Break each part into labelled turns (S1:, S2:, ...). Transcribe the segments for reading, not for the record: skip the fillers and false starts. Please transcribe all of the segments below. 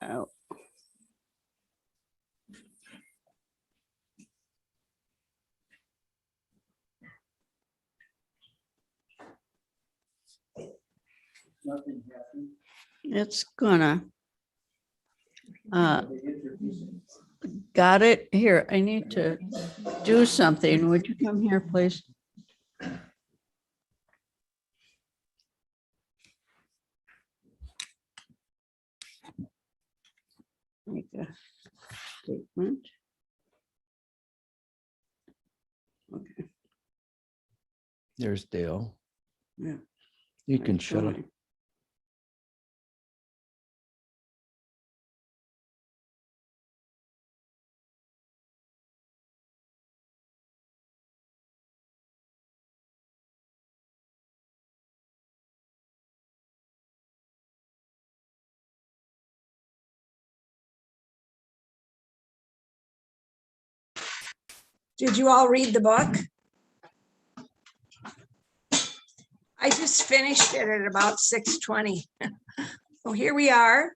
S1: Oh.
S2: Nothing happened.
S1: It's gonna. Got it here. I need to do something. Would you come here, please? Make a statement. Okay.
S3: There's Dale.
S1: Yeah.
S3: You can shut it.
S1: Showing.
S4: Did you all read the book? I just finished it at about 6:20. So here we are.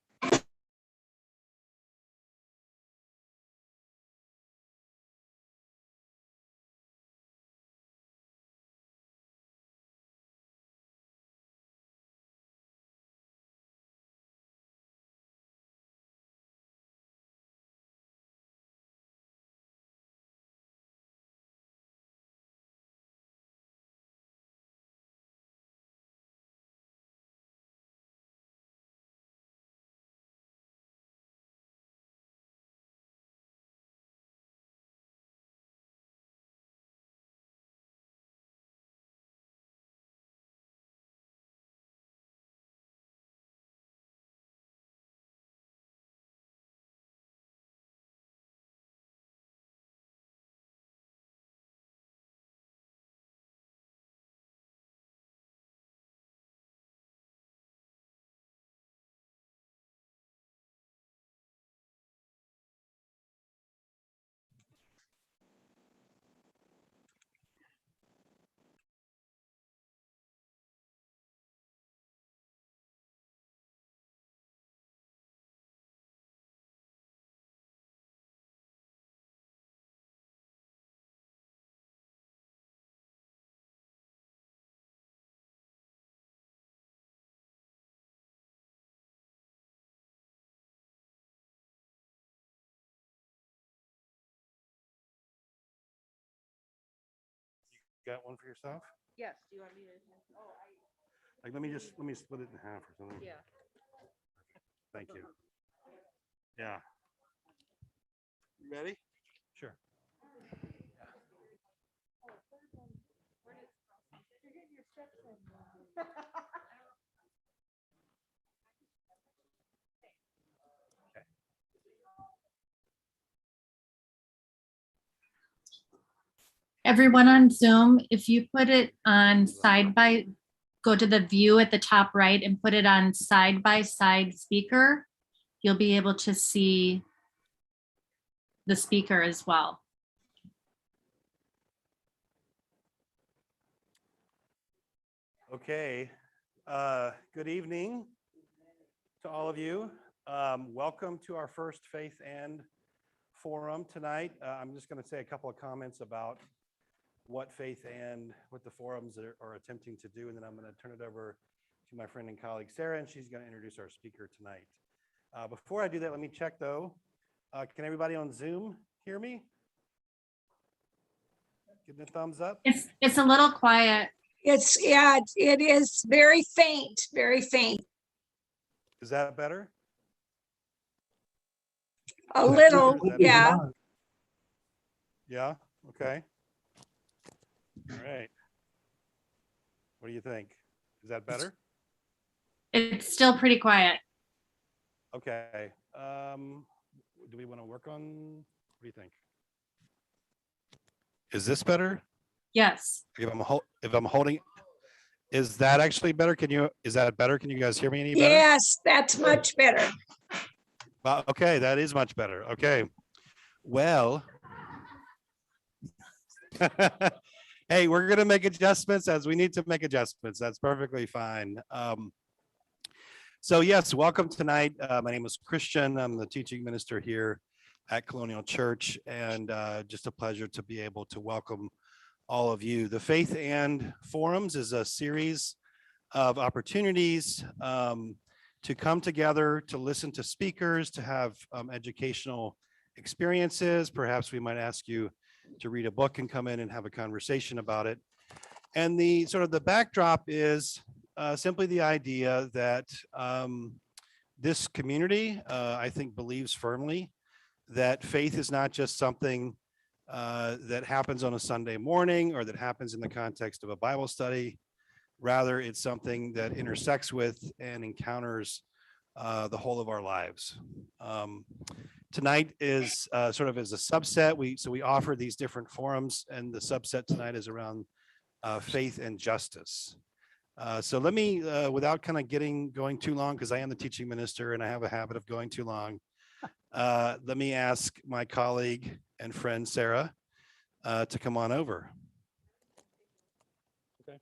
S5: Got one for yourself?
S6: Yes, do you want me to? Oh,
S5: Like, let me split it in half or something.
S6: yeah.
S5: Thank you. Yeah. You ready? Sure.
S7: Everyone on Zoom, if you put it on go to the view at the top right and put it on side by side speaker, you'll be able to see the speaker as well.
S5: Okay. Good evening to all of you. Welcome to our first Faith and Forum tonight. I'm just going to say a couple of comments about what Faith and what the forums are attempting to do, and then I'm going to turn it over to my friend and colleague Sarah, and she's going to introduce our speaker tonight. Before I do that, let me check though. Can everybody on Zoom hear me? Give me a thumbs up.
S7: It's a little quiet.
S4: Yeah, it is very faint, very faint.
S5: Is that better?
S4: A little,
S5: Is that
S4: yeah.
S5: better? Yeah. Okay. All right. What do you think? Is that better?
S7: It's still pretty quiet.
S5: Okay. Do we want to work on? What do you think? Is this better?
S7: Yes.
S5: If I'm holding, is that actually better? Is that better? Can you guys hear me any better?
S4: Yes, that's much better.
S5: Okay, that is much better. Okay. Well, hey, we're going to make adjustments as we need to make adjustments. That's perfectly fine. So yes, welcome tonight. My name is Christian. I'm the teaching minister here at Colonial Church, and just a pleasure to be able to welcome all of you. The Faith and Forums is a series of opportunities to come together, to listen to speakers, to have educational experiences. Perhaps we might ask you to read a book and come in and have a conversation about it. And the sort of the backdrop is simply the idea that this community, I think, believes firmly that faith is not just something that happens on a Sunday morning or that happens in the context of a Bible study. Rather, it's something that intersects with and encounters the whole of our lives. Tonight is sort of as a subset. We offer these different forums, and the subset tonight is around faith and justice. So let me, without kind of going too long, because I am the teaching minister and I have a habit of going too long, let me ask my colleague and friend Sarah to come on over. Okay.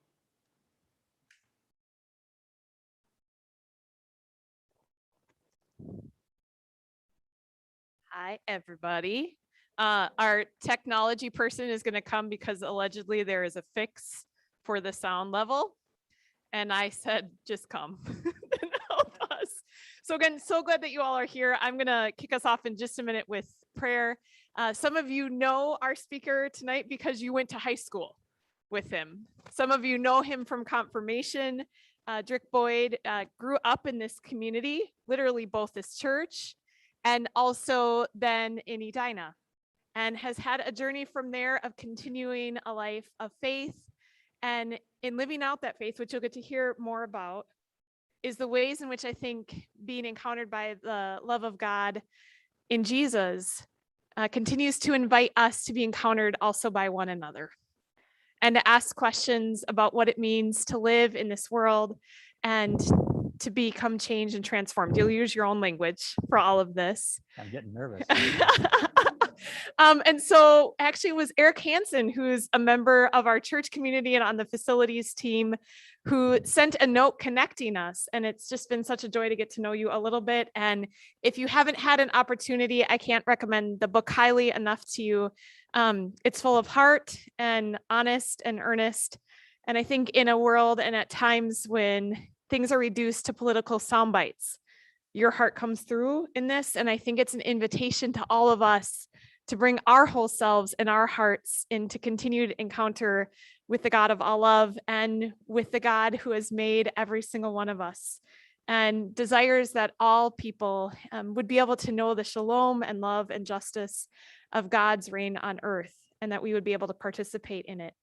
S6: Hi, everybody. Our technology person is going to come because allegedly there is a fix for the sound level. And I said, just come and help us. So again, so glad that you all are here. I'm going to kick us off in just a minute with prayer. Some of you know our speaker tonight because you went to high school with him. Some of you know him from confirmation. Drick Boyd grew up in this community, literally both this church and also then in Edina, and has had a journey from there of continuing a life of faith. And in living out that faith, which you'll get to hear more about, is the ways in which I think being encountered by the love of God in Jesus continues to invite us to be encountered also by one another, and to ask questions about what it means to live in this world and to become changed and transformed. You'll use your own language for all of this.
S2: I'm getting nervous.
S6: And so actually it was Eric Hansen, who's a member of our church community and on the facilities team, who sent a note connecting us. And it's just been such a joy to get to know you a little bit. And if you haven't had an opportunity, I can't recommend the book highly enough to you. It's full of heart and honest and earnest. And I think in a world and at times when things are reduced to political sound bites, your heart comes through in this. And I think it's an invitation to all of us to bring our whole selves and our hearts into continued encounter with the God of all love and with the God who has made every single one of us, and desires that all people would be able to know the shalom and love and justice of God's reign on earth, and that we would be able to participate in it.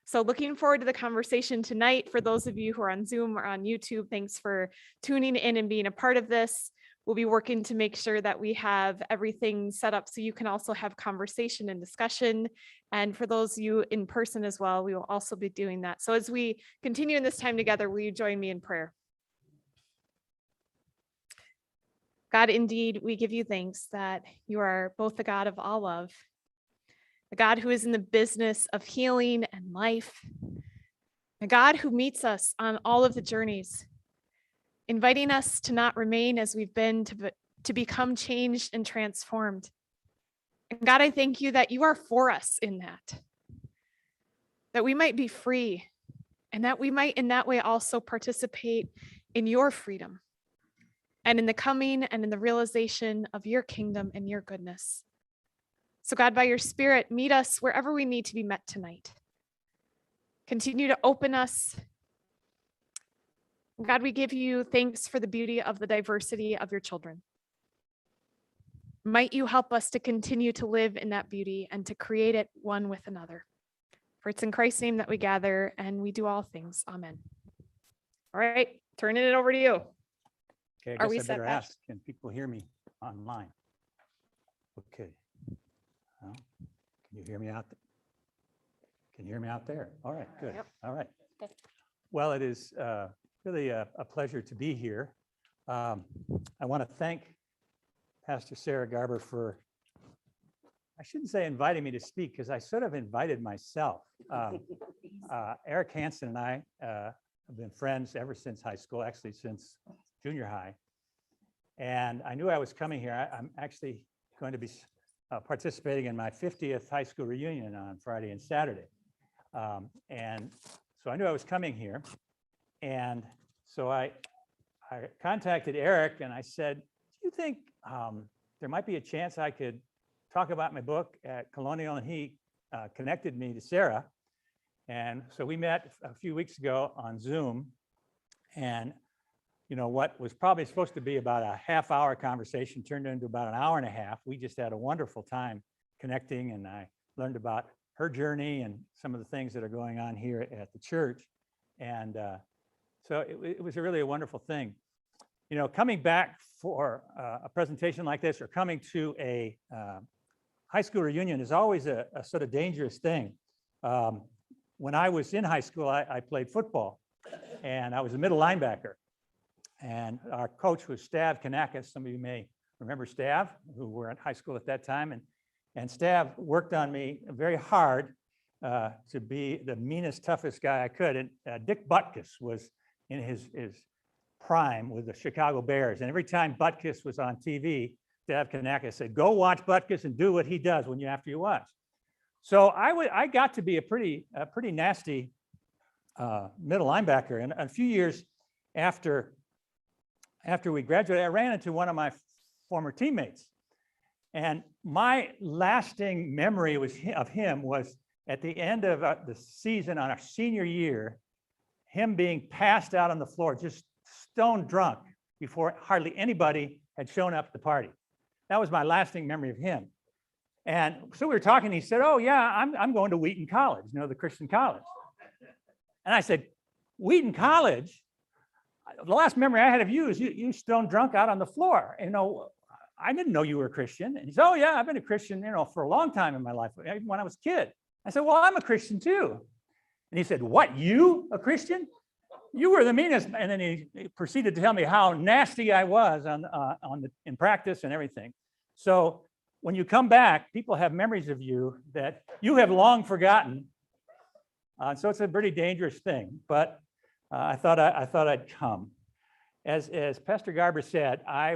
S6: So looking forward to the conversation tonight. For those of you who are on Zoom or on YouTube, thanks for tuning in and being a part of this. We'll be working to make sure that we have everything set up so you can also have conversation and discussion. And for those of you in person as well, we will also be doing that. So as we continue in this time together, will you join me in prayer? God, indeed, we give you thanks that you are both the God of all love, the God who is in the business of healing and life, the God who meets us on all of the journeys, inviting us to not remain as we've been, to become changed and transformed. And God, I thank you that you are for us in that we might be free, and that we might in that way also participate in your freedom and in the coming and in the realization of your kingdom and your goodness. So God, by your Spirit, meet us wherever we need to be met tonight. Continue to open us. God, we give you thanks for the beauty of the diversity of your children. Might you help us to continue to live in that beauty and to create it one with another. For it's in Christ's name that we gather and we do all things. Amen. All right, turning it over to you.
S2: Okay,
S6: Are
S2: I
S6: we
S2: guess I
S6: set
S2: better
S6: back?
S2: ask, can people hear me online? Okay. Well, can you hear me out? Can you hear me out there? All right, good.
S6: Yep.
S2: All right.
S6: Okay.
S2: Well, it is really a pleasure to be here. I want to thank Pastor Sarah Garber for, I shouldn't say inviting me to speak, because I sort of invited myself. Eric Hansen and I have been friends ever since high school, actually since junior high. And I knew I was coming here. I'm actually going to be participating in my 50th high school reunion on Friday and Saturday. And so I knew I was coming here. And so I contacted Eric and I said, do you think there might be a chance I could talk about my book at Colonial? And he connected me to Sarah. And so we met a few weeks ago on Zoom. And you know, what was probably supposed to be about a half-hour conversation turned into about an hour and a half. We just had a wonderful time connecting, and I learned about her journey and some of the things that are going on here at the church. And so it was really a wonderful thing. You know, coming back for a presentation like this or coming to a high school reunion is always a sort of dangerous thing. When I was in high school, I played football, and I was a middle linebacker. And our coach was Stav Kanakis. Some of you may remember Stav, who were in high school at that time. And Stav worked on me very hard to be the meanest, toughest guy I could. And Dick Butkus was in his prime with the Chicago Bears. And every time Butkus was on TV, Stav Kanakis said, go watch Butkus and do what he does after you watch. So I got to be a pretty nasty middle linebacker. And a few years after we graduated, I ran into one of my former teammates. And my lasting memory of him was at the end of the season on our senior year, him being passed out on the floor, just stone drunk before hardly anybody had shown up at the party. That was my lasting memory of him. And so we were talking, he said, oh yeah, I'm going to Wheaton College, you know, the Christian college. And I said, Wheaton College? The last memory I had of you is you stone drunk out on the floor. You know, I didn't know you were a Christian. And he said, oh yeah, I've been a Christian, you know, for a long time in my life, even when I was a kid. I said, well, I'm a Christian too. And he said, what, you a Christian? You were the meanest. And then he proceeded to tell me how nasty I was in practice and everything. So when you come back, people have memories of you that you have long forgotten. So it's a pretty dangerous thing. But I thought I'd come. As Pastor Garber said, I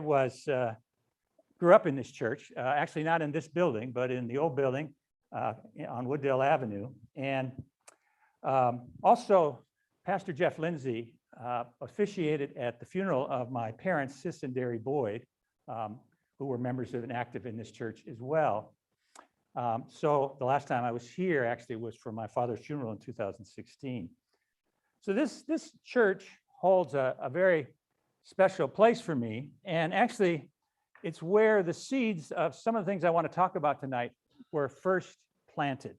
S2: grew up in this church, actually not in this building, but in the old building on Wooddale Avenue. And also, Pastor Jeff Lindsay officiated at the funeral of my parents, Sis and Derry Boyd, who were members of and active in this church as well. So the last time I was here actually was for my father's funeral in 2016. So this church holds a very special place for me. And actually, it's where the seeds of some of the things I want to talk about tonight were first planted.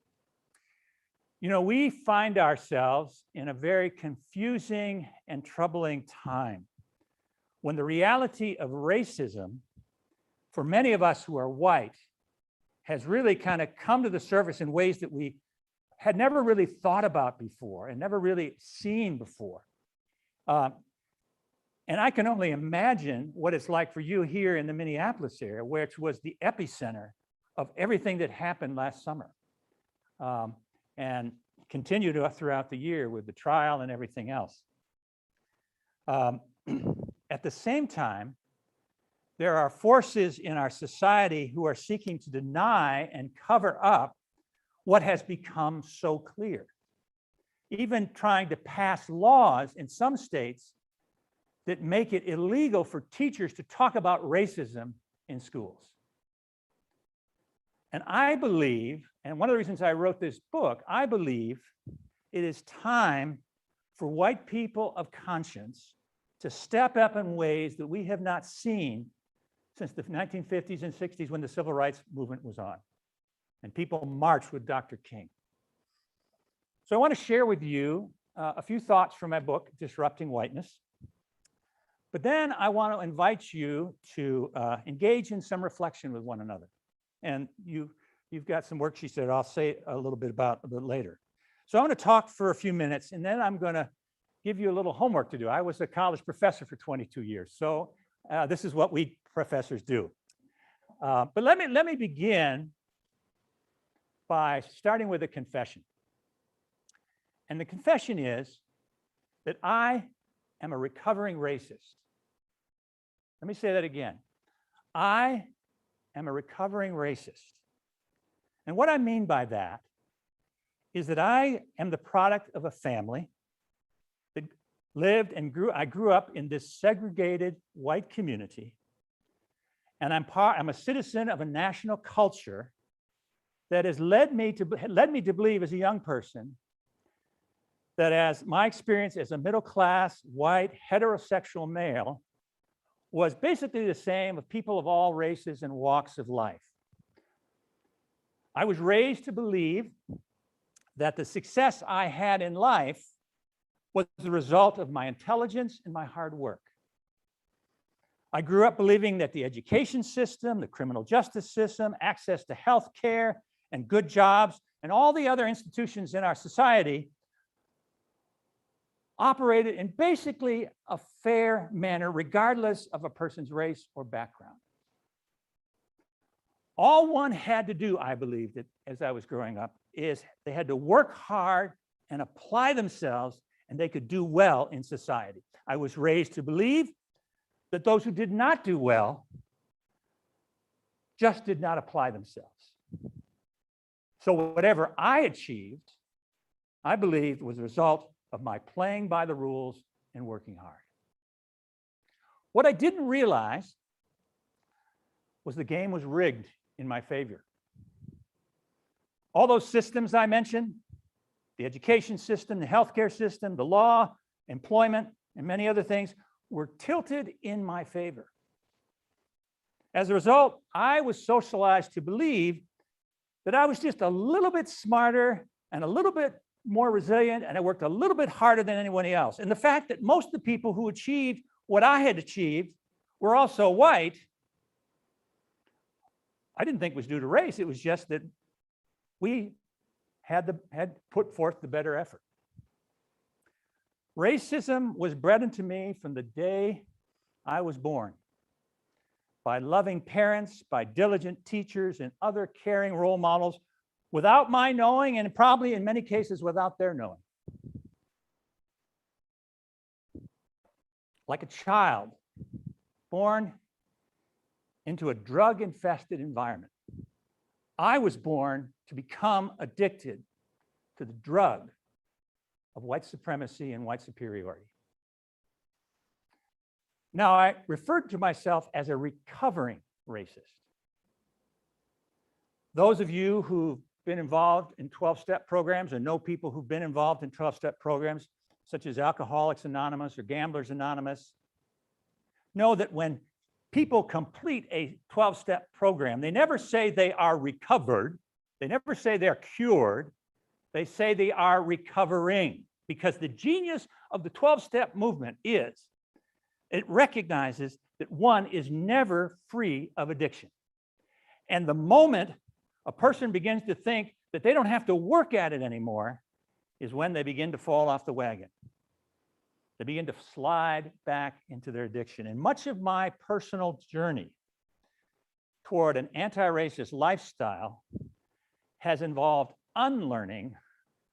S2: You know, we find ourselves in a very confusing and troubling time when the reality of racism, for many of us who are white, has really kind of come to the surface in ways that we had never really thought about before and never really seen before. And I can only imagine what it's like for you here in the Minneapolis area, which was the epicenter of everything that happened last summer and continued throughout the year with the trial and everything else. At the same time, there are forces in our society who are seeking to deny and cover up what has become so clear, even trying to pass laws in some states that make it illegal for teachers to talk about racism in schools. And I believe, and one of the reasons I wrote this book, I believe it is time for white people of conscience to step up in ways that we have not seen since the 1950s and 60s when the civil rights movement was on and people marched with Dr. King. So I want to share with you a few thoughts from my book, Disrupting Whiteness. But then I want to invite you to engage in some reflection with one another. And you've got some worksheets that I'll say a little bit about a bit later. So I'm going to talk for a few minutes, and then I'm going to give you a little homework to do. I was a college professor for 22 years, so this is what we professors do. But let me begin by starting with a confession. And the confession is that I am a recovering racist. Let me say that again. I am a recovering racist. And what I mean by that is that I am the product of a family that lived and I grew up in this segregated white community. And I'm a citizen of a national culture that has led me to believe as a young person that as my experience as a middle-class, white, heterosexual male was basically the same of people of all races and walks of life. I was raised to believe that the success I had in life was the result of my intelligence and my hard work. I grew up believing that the education system, the criminal justice system, access to health care and good jobs, and all the other institutions in our society operated in basically a fair manner, regardless of a person's race or background. All one had to do, I believed that as I was growing up, is they had to work hard and apply themselves, and they could do well in society. I was raised to believe that those who did not do well just did not apply themselves. So whatever I achieved, I believed was a result of my playing by the rules and working hard. What I didn't realize was the game was rigged in my favor. All those systems I mentioned, the education system, the healthcare system, the law, employment, and many other things were tilted in my favor. As a result, I was socialized to believe that I was just a little bit smarter and a little bit more resilient, and I worked a little bit harder than anyone else. And the fact that most of the people who achieved what I had achieved were also white, I didn't think was due to race. It was just that we had put forth the better effort. Racism was bred into me from the day I was born by loving parents, by diligent teachers, and other caring role models without my knowing, and probably in many cases without their knowing. Like a child born into a drug-infested environment, I was born to become addicted to the drug of white supremacy and white superiority. Now, I referred to myself as a recovering racist. Those of you who've been involved in 12-step programs or know people who've been involved in 12-step programs, such as Alcoholics Anonymous or Gamblers Anonymous, know that when people complete a 12-step program, they never say they are recovered. They never say they're cured. They say they are recovering, because the genius of the 12-step movement is it recognizes that one is never free of addiction. And the moment a person begins to think that they don't have to work at it anymore is when they begin to fall off the wagon. They begin to slide back into their addiction. And much of my personal journey toward an anti-racist lifestyle has involved unlearning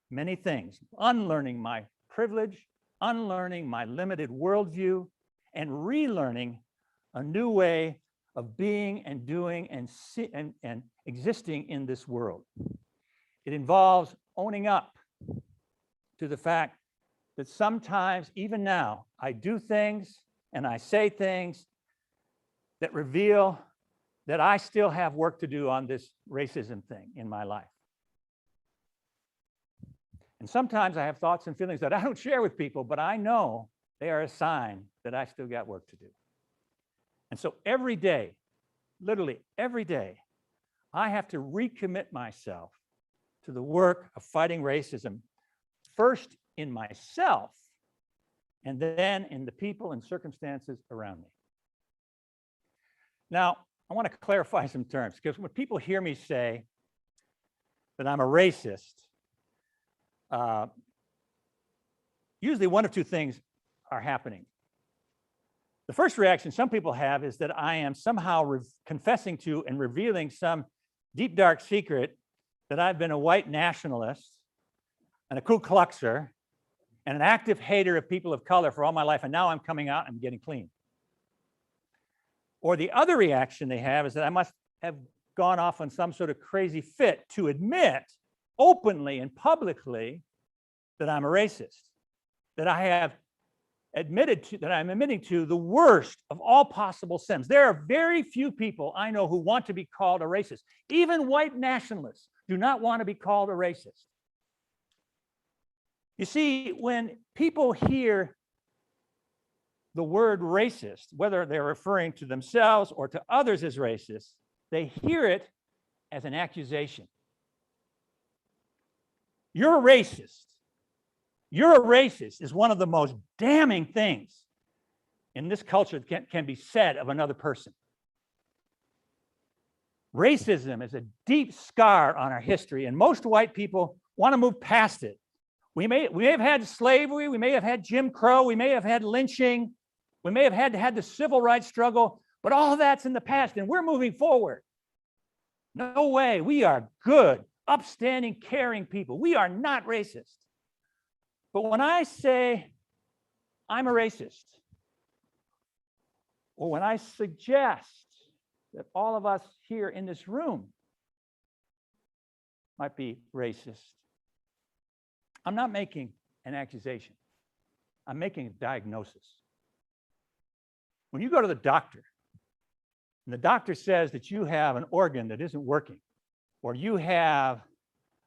S2: many things, unlearning my privilege, unlearning my limited worldview, and relearning a new way of being and doing and existing in this world. It involves owning up to the fact that sometimes, even now, I do things and I say things that reveal that I still have work to do on this racism thing in my life. And sometimes I have thoughts and feelings that I don't share with people, but I know they are a sign that I still got work to do. And so every day, literally every day, I have to recommit myself to the work of fighting racism, first in myself, and then in the people and circumstances around me. Now, I want to clarify some terms, because when people hear me say that I'm a racist, usually one of two things are happening. The first reaction some people have is that I am somehow confessing to and revealing some deep, dark secret that I've been a white nationalist and a Ku Kluxer and an active hater of people of color for all my life, and now I'm coming out and getting clean. Or the other reaction they have is that I must have gone off on some sort of crazy fit to admit openly and publicly that I'm a racist, that I have admitted to, that I'm admitting to the worst of all possible sins. There are very few people I know who want to be called a racist. Even white nationalists do not want to be called a racist. You see, when people hear the word racist, whether they're referring to themselves or to others as racist, they hear it as an accusation. You're a racist. You're a racist is one of the most damning things in this culture that can be said of another person. Racism is a deep scar on our history, and most white people want to move past it. We may have had slavery, we may have had Jim Crow, we may have had lynching, we may have had the civil rights struggle, but all of that's in the past, and we're moving forward. No way. We are good, upstanding, caring people. We are not racist. But when I say I'm a racist, or when I suggest that all of us here in this room might be racist, I'm not making an accusation. I'm making a diagnosis. When you go to the doctor, and the doctor says that you have an organ that isn't working, or you have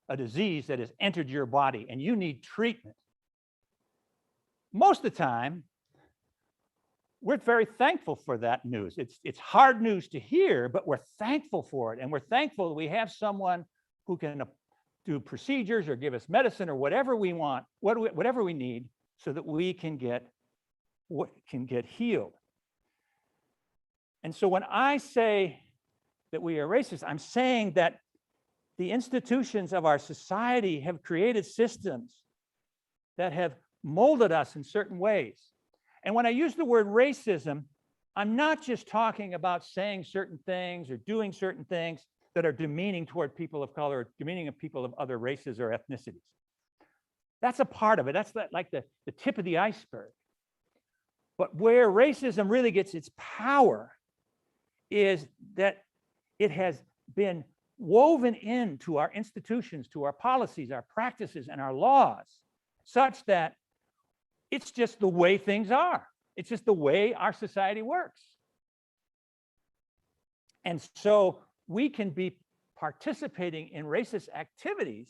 S2: a disease that has entered your body and you need treatment, most of the time, we're very thankful for that news. It's hard news to hear, but we're thankful for it. And we're thankful that we have someone who can do procedures or give us medicine or whatever we want, whatever we need, so that we can get healed. And so when I say that we are racist, I'm saying that the institutions of our society have created systems that have molded us in certain ways. And when I use the word racism, I'm not just talking about saying certain things or doing certain things that are demeaning toward people of color, or demeaning of people of other races or ethnicities. That's a part of it. That's like the tip of the iceberg. But where racism really gets its power is that it has been woven into our institutions, to our policies, our practices, and our laws, such that it's just the way things are. It's just the way our society works. And so we can be participating in racist activities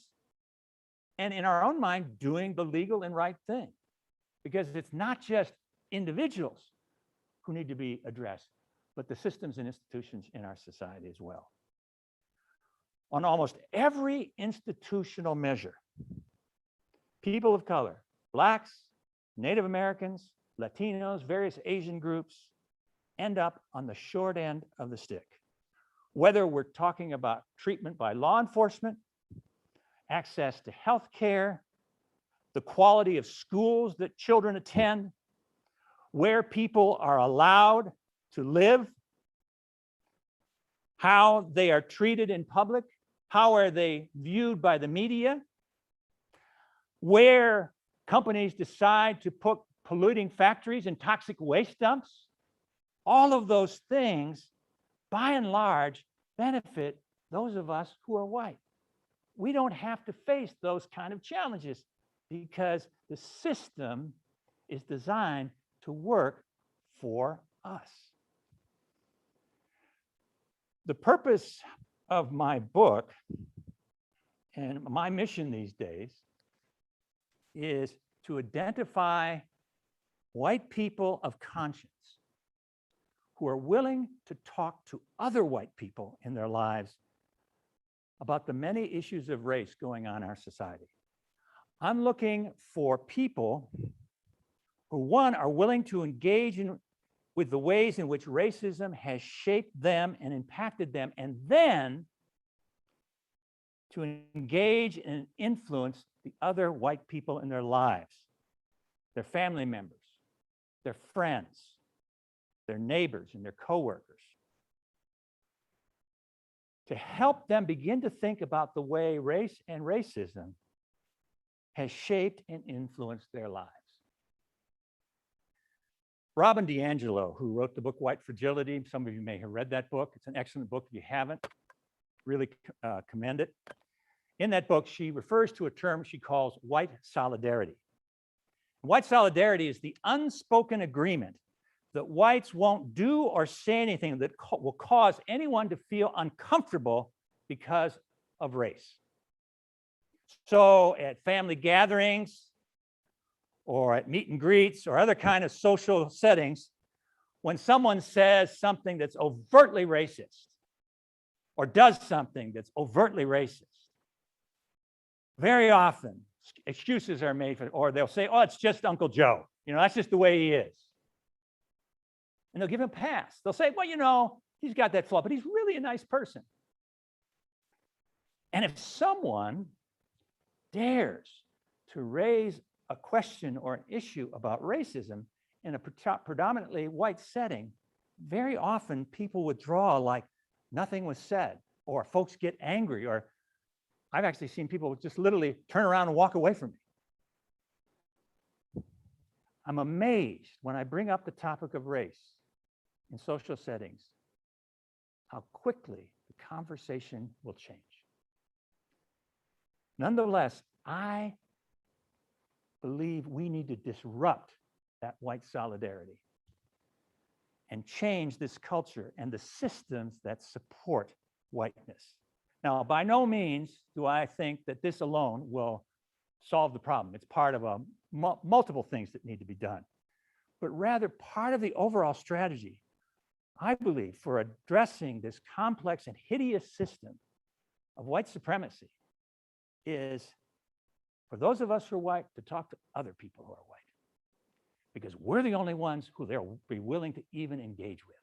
S2: and in our own mind doing the legal and right thing, because it's not just individuals who need to be addressed, but the systems and institutions in our society as well. On almost every institutional measure, people of color, Blacks, Native Americans, Latinos, various Asian groups end up on the short end of the stick. Whether we're talking about treatment by law enforcement, access to health care, the quality of schools that children attend, where people are allowed to live, how they are treated in public, how are they viewed by the media, where companies decide to put polluting factories and toxic waste dumps. All of those things, by and large, benefit those of us who are white. We don't have to face those kind of challenges because the system is designed to work for us. The purpose of my book and my mission these days is to identify white people of conscience who are willing to talk to other white people in their lives about the many issues of race going on in our society. I'm looking for people who, one, are willing to engage with the ways in which racism has shaped them and impacted them, and then to engage and influence the other white people in their lives, their family members, their friends, their neighbors, and their coworkers, to help them begin to think about the way race and racism has shaped and influenced their lives. Robin DiAngelo, who wrote the book White Fragility. Some of you may have read that book. It's an excellent book. If you haven't, really commend it. In that book, she refers to a term she calls white solidarity. White solidarity is the unspoken agreement that whites won't do or say anything that will cause anyone to feel uncomfortable because of race. So at family gatherings or at meet and greets or other kind of social settings, when someone says something that's overtly racist or does something that's overtly racist, very often excuses are made for, or they'll say, oh, it's just Uncle Joe. You know, that's just the way he is. And they'll give him a pass. They'll say, well, you know, he's got that flaw, but he's really a nice person. And if someone dares to raise a question or an issue about racism in a predominantly white setting, very often people withdraw like nothing was said, or folks get angry, or I've actually seen people just literally turn around and walk away from me. I'm amazed when I bring up the topic of race in social settings, how quickly the conversation will change. Nonetheless, I believe we need to disrupt that white solidarity and change this culture and the systems that support whiteness. Now, by no means do I think that this alone will solve the problem. It's part of multiple things that need to be done, but rather part of the overall strategy, I believe, for addressing this complex and hideous system of white supremacy is for those of us who are white to talk to other people who are white, because we're the only ones who they'll be willing to even engage with.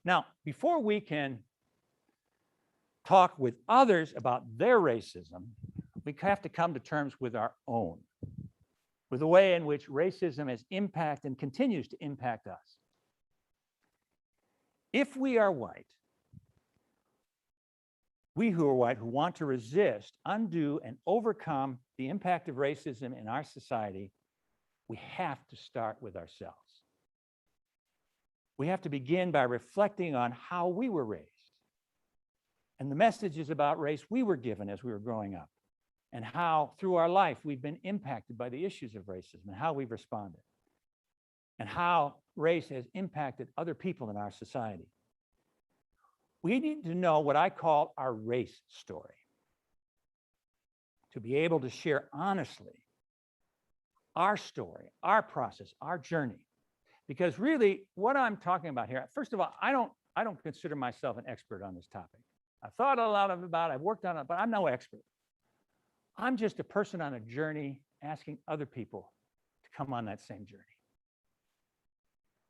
S2: Now, before we can talk with others about their racism, we have to come to terms with our own, with the way in which racism has impacted and continues to impact us. If we are white, we who are white, who want to resist, undo, and overcome the impact of racism in our society, we have to start with ourselves. We have to begin by reflecting on how we were raised and the messages about race we were given as we were growing up, and how through our life we've been impacted by the issues of racism and how we've responded, and how race has impacted other people in our society. We need to know what I call our race story, to be able to share honestly our story, our process, our journey. Because really what I'm talking about here, first of all, I don't consider myself an expert on this topic. I've thought a lot about it, I've worked on it, but I'm no expert. I'm just a person on a journey asking other people to come on that same journey.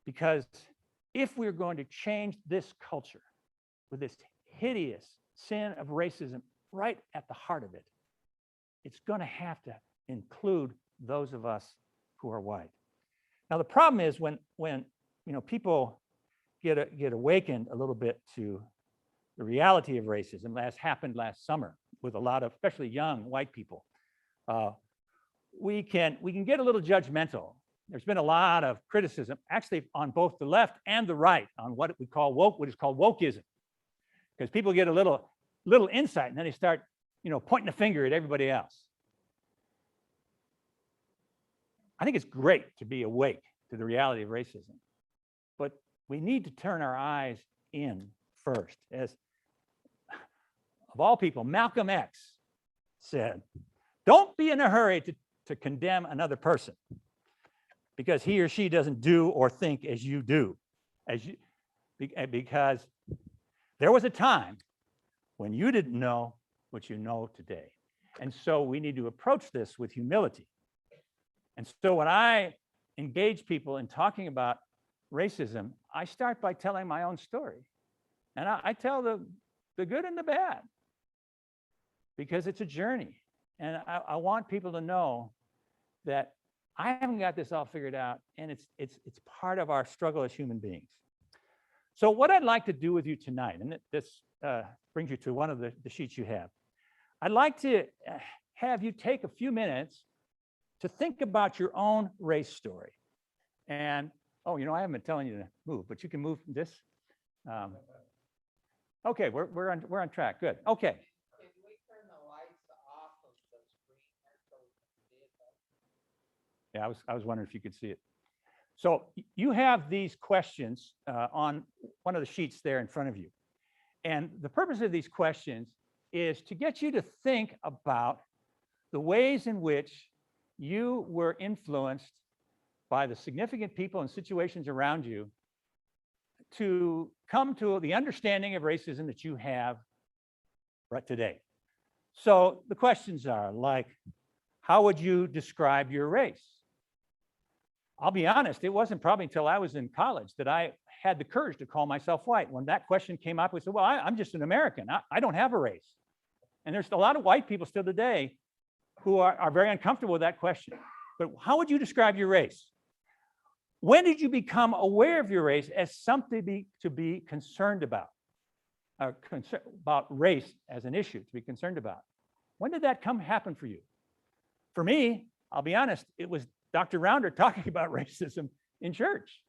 S2: Because if we're going to change this culture with this hideous sin of racism right at the heart of it, it's going to have to include those of us who are white. Now, the problem is when people get awakened a little bit to the reality of racism, that happened last summer with a lot of, especially young white people, we can get a little judgmental. There's been a lot of criticism, actually, on both the left and the right, on what we call woke, what is called wokeism, because people get a little insight and then they start, pointing a finger at everybody else. I think it's great to be awake to the reality of racism, but we need to turn our eyes in first. As of all people, Malcolm X said, don't be in a hurry to condemn another person because he or she doesn't do or think as you do, because there was a time when you didn't know what you know today. And so we need to approach this with humility. And so when I engage people in talking about racism, I start by telling my own story. And I tell the good and the bad, because it's a journey. And I want people to know that I haven't got this all figured out, and it's part of our struggle as human beings. So what I'd like to do with you tonight, and this brings you to one of the sheets you have, I'd like to have you take a few minutes to think about your own race story. And, oh, you know, I haven't been telling you to move, but you can move this. Okay, we're on track. Good. Okay. Yeah, I was wondering if you could see it. So you have these questions on one of the sheets there in front of you. And the purpose of these questions is to get you to think about the ways in which you were influenced by the significant people and situations around you to come to the understanding of racism that you have right today. So the questions are like, how would you describe your race? I'll be honest, it wasn't probably until I was in college that I had the courage to call myself white. When that question came up, we said, well, I'm just an American. I don't have a race. And there's a lot of white people still today who are very uncomfortable with that question. But how would you describe your race? When did you become aware of your race as something to be concerned about? About race as an issue to be concerned about? When did that happen for you? For me, I'll be honest, it was Dr. Rounder talking about racism in church.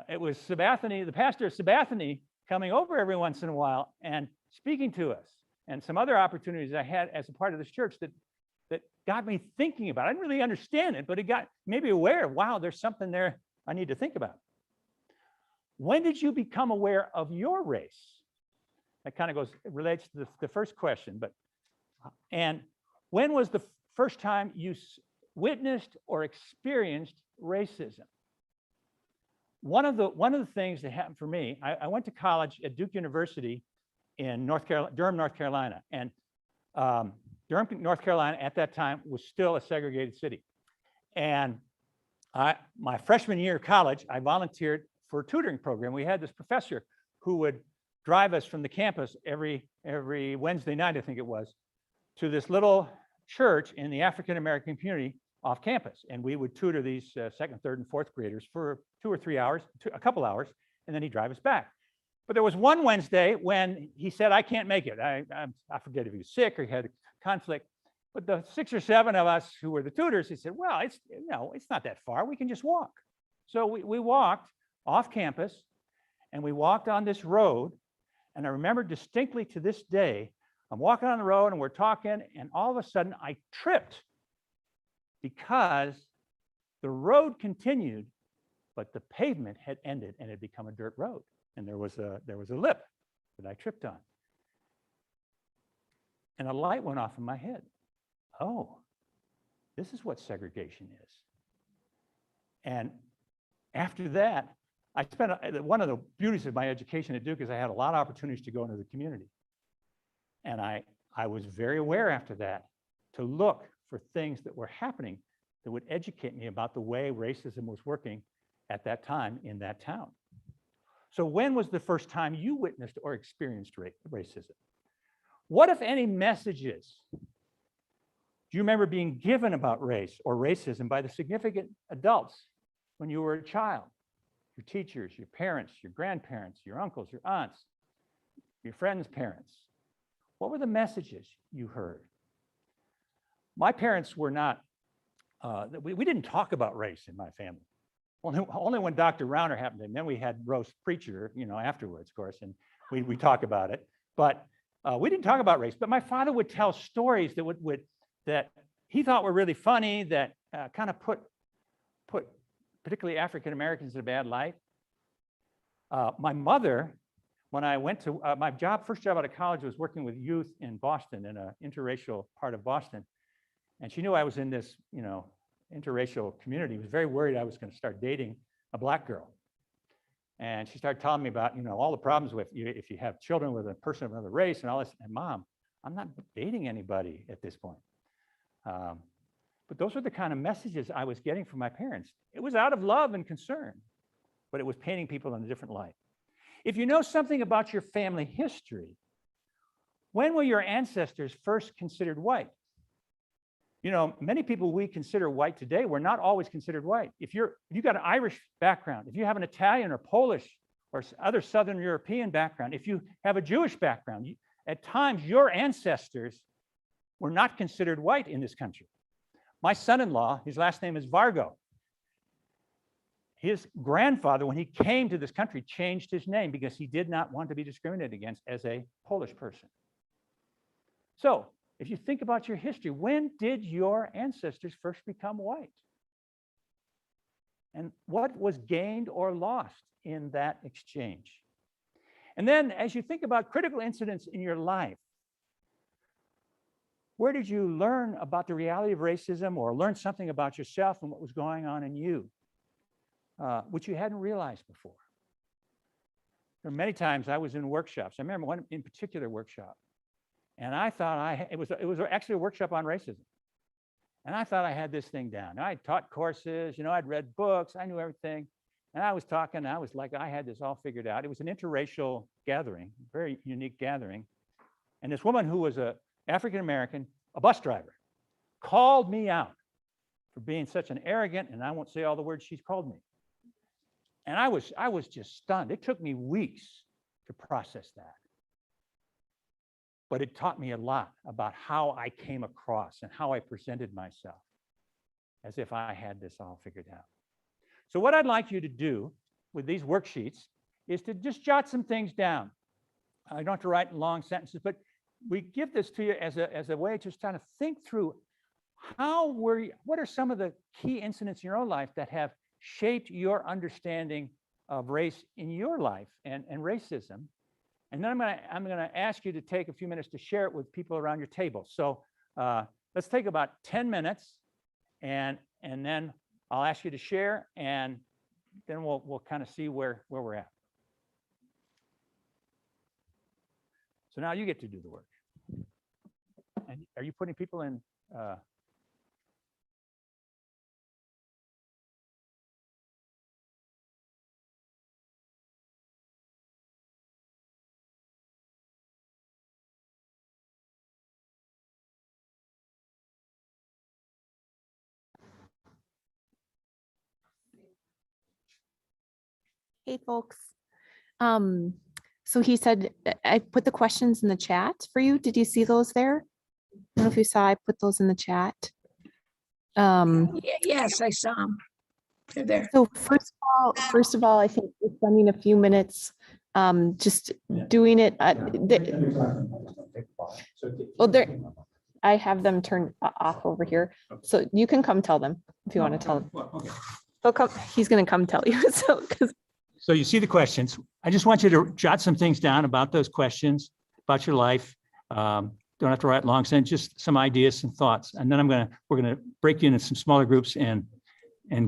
S2: It was Sabathani, the pastor of Sabathani, coming over every once in a while and speaking to us, and some other opportunities I had as a part of this church that got me thinking about it. I didn't really understand it, but it got maybe aware of, wow, there's something there I need to think about. When did you become aware of your race? That kind of relates to the first question, and when was the first time you witnessed or experienced racism? One of the things that happened for me, I went to college at Duke University in Durham, North Carolina, and Durham, North Carolina at that time was still a segregated city. And my freshman year of college, I volunteered for a tutoring program. We had this professor who would drive us from the campus every Wednesday night, I think it was, to this little church in the African-American community off campus. And we would tutor these second, third, and fourth graders for 2 or 3 hours, a couple hours, and then he'd drive us back. But there was one Wednesday when he said, I can't make it. I forget if he was sick or he had a conflict. But the 6 or 7 of us who were the tutors, he said, well, it's not that far. We can just walk. So we walked off campus, and we walked on this road. And I remember distinctly to this day, I'm walking on the road and we're talking, and all of a sudden I tripped because the road continued, but the pavement had ended and had become a dirt road. And there was a lip that I tripped on. And a light went off in my head. Oh, this is what segregation is. And after that, I spent one of the beauties of my education at Duke is I had a lot of opportunities to go into the community. And I was very aware after that to look for things that were happening that would educate me about the way racism was working at that time in that town. So when was the first time you witnessed or experienced racism? What, if any, messages do you remember being given about race or racism by the significant adults when you were a child? Your teachers, your parents, your grandparents, your uncles, your aunts, your friends' parents. What were the messages you heard? My parents were not, we didn't talk about race in my family. Only when Dr. Rounder happened, and then we had roast preacher, afterwards, of course, and we talk about it. But we didn't talk about race. But my father would tell stories that he thought were really funny, that kind of put particularly African Americans in a bad light. My mother, when I went to my first job out of college was working with youth in Boston, in an interracial part of Boston. And she knew I was in this, interracial community. Was very worried I was going to start dating a Black girl. And she started telling me about, all the problems with if you have children with a person of another race and all this. And Mom, I'm not dating anybody at this point. But those are the kind of messages I was getting from my parents. It was out of love and concern, but it was painting people in a different light. If you know something about your family history, when were your ancestors first considered white? Many people we consider white today were not always considered white. If you've got an Irish background, if you have an Italian or Polish or other Southern European background, if you have a Jewish background, at times your ancestors were not considered white in this country. My son-in-law, his last name is Vargo. His grandfather, when he came to this country, changed his name because he did not want to be discriminated against as a Polish person. So if you think about your history, when did your ancestors first become white? And what was gained or lost in that exchange? And then as you think about critical incidents in your life, where did you learn about the reality of racism or learn something about yourself and what was going on in you, which you hadn't realized before? There were many times I was in workshops. I remember one in particular workshop, and I thought it was actually a workshop on racism. And I thought I had this thing down. I had taught courses, I'd read books, I knew everything. And I was talking, I was like, I had this all figured out. It was an interracial gathering, very unique gathering. And this woman who was an African-American, a bus driver, called me out for being such an arrogant, and I won't say all the words she's called me. And I was just stunned. It took me weeks to process that. But it taught me a lot about how I came across and how I presented myself as if I had this all figured out. So what I'd like you to do with these worksheets is to just jot some things down. I don't have to write long sentences, but we give this to you as a way to just kind of think through what are some of the key incidents in your own life that have shaped your understanding of race in your life and racism. And then I'm gonna ask you to take a few minutes to share it with people around your table. So let's take about 10 minutes, and then I'll ask you to share, and then we'll kind of see where we're at. So now you get to do the work. And are you putting people in?
S6: Hey, folks. So he said, I put the questions in the chat for you. Did you see those there? I don't know if you saw, I put those in the chat.
S4: Yes, I saw them. They're there.
S6: So first of all, I think we're spending a few minutes just doing it. Well, there, I have them turned off over here. So you can come tell them if you want to tell them. He'll come, he's going to come tell you.
S2: So you see the questions. I just want you to jot some things down about those questions, about your life. Don't have to write long sentences, just some ideas, some thoughts. And then we're gonna break you into some smaller groups and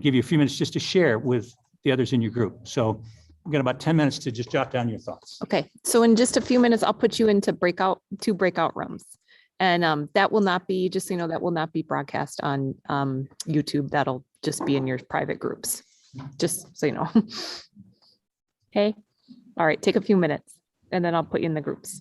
S2: give you a few minutes just to share with the others in your group. So we've got about 10 minutes to just jot down your thoughts.
S6: Okay, so in just a few minutes, I'll put you into two breakout rooms. And that will not be, just so you know, that will not be broadcast on YouTube. That'll just be in your private groups, just so you know. Okay, all right, take a few minutes and then I'll put you in the groups.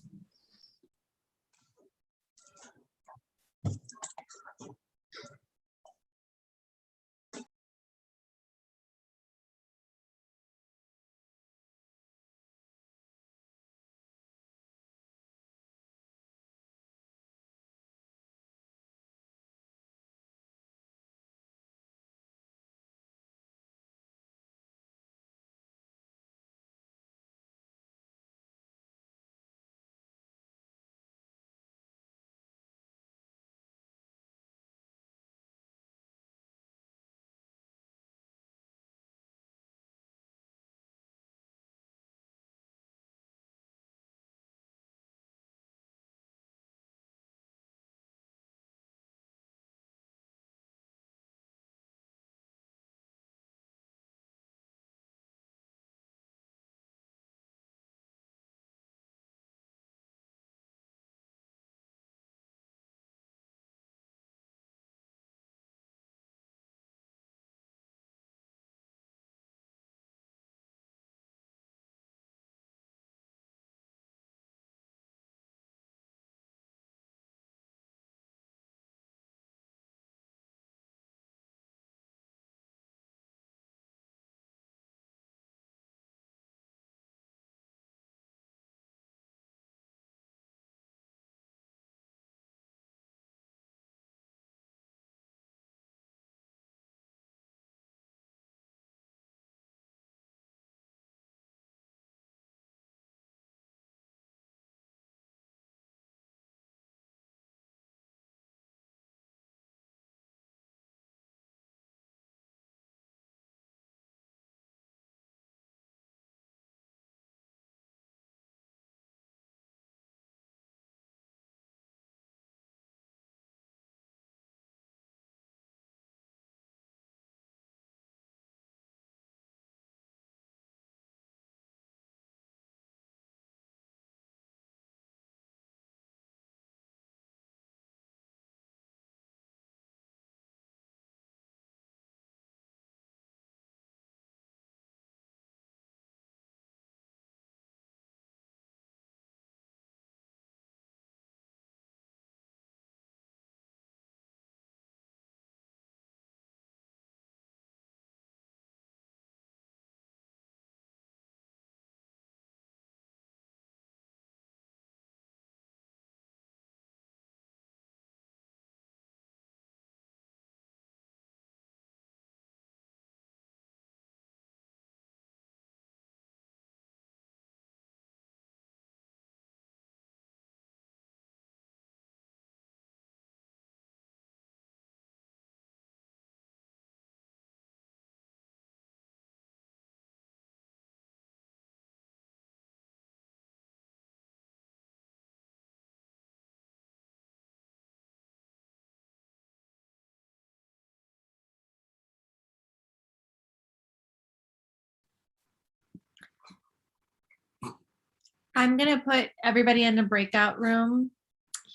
S7: I'm gonna put everybody in a breakout room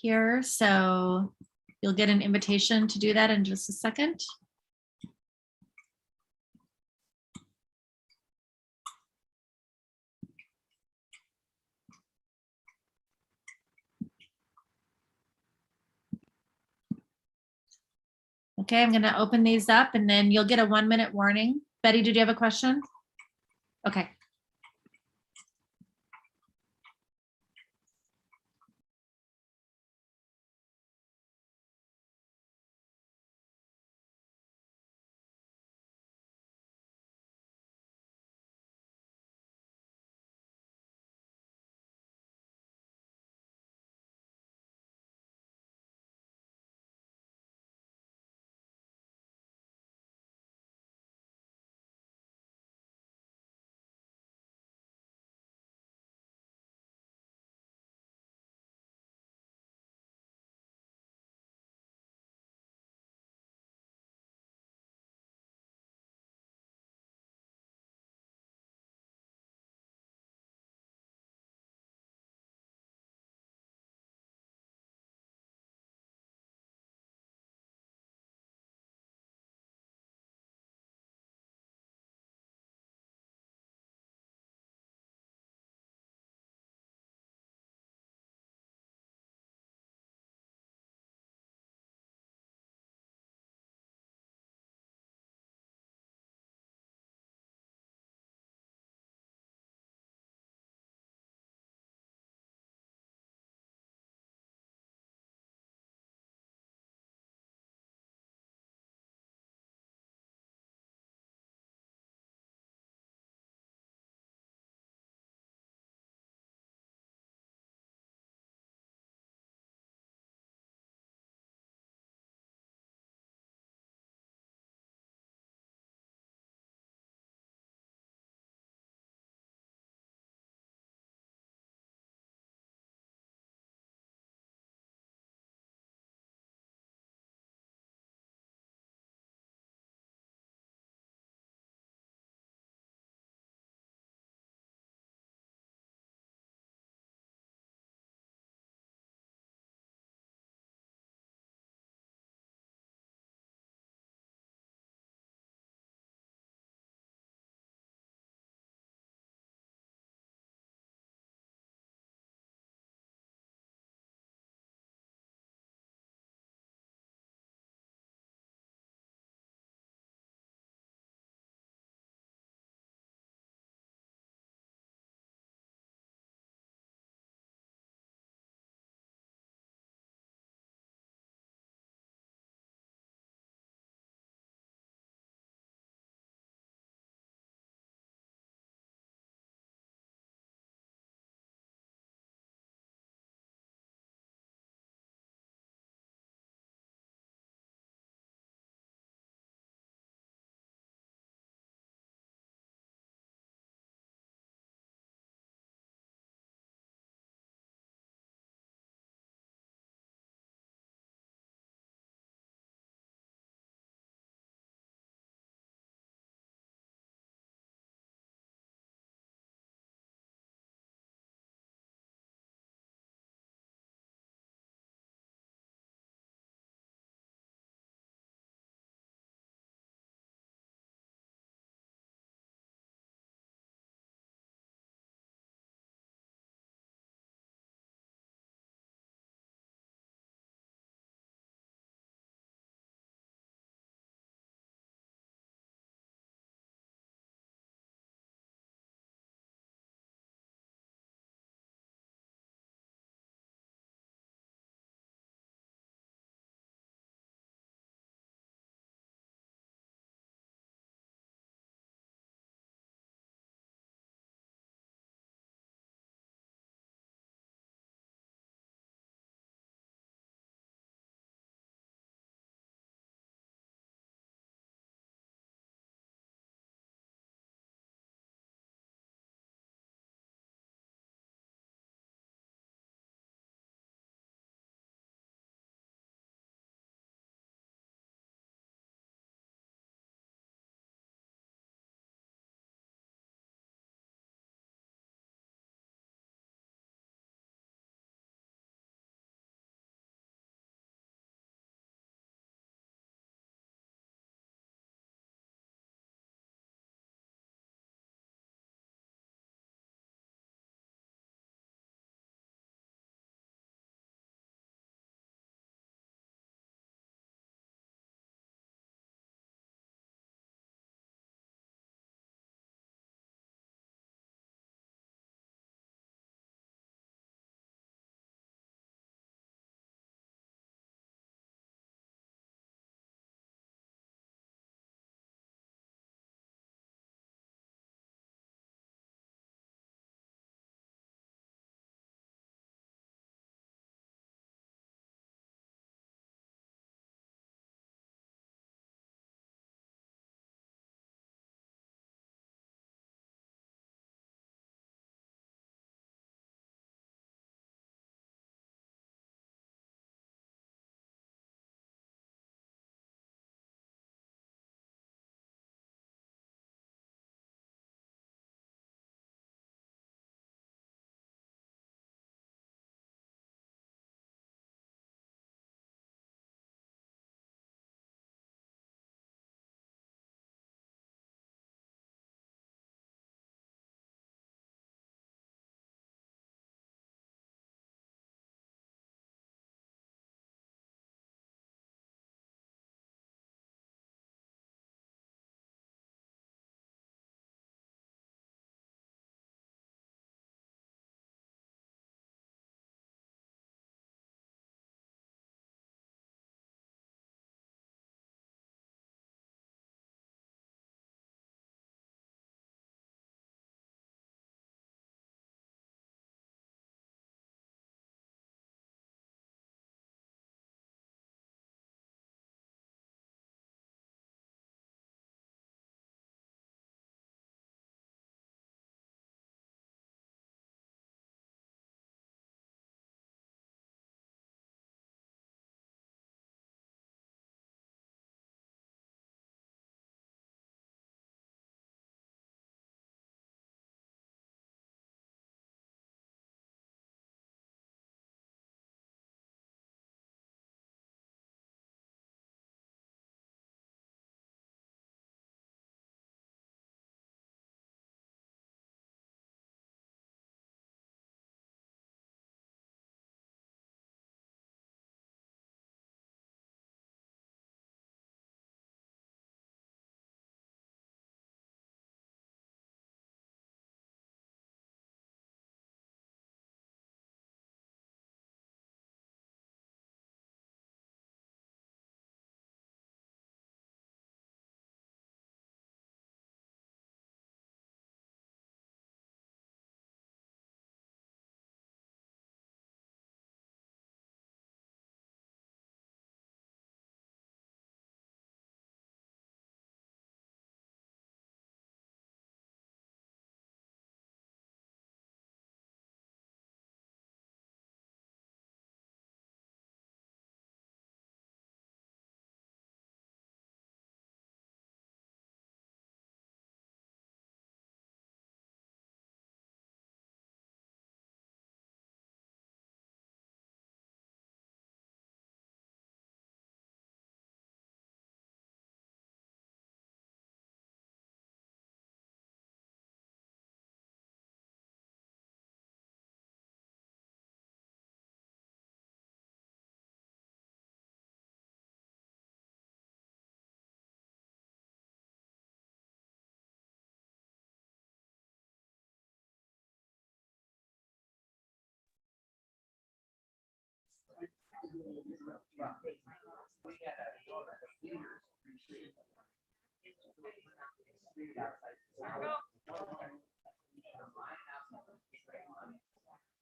S7: here, so you'll get an invitation to do that in just a second. Okay, I'm gonna open these up and then you'll get a 1-minute warning. Betty, did you have a question? Okay.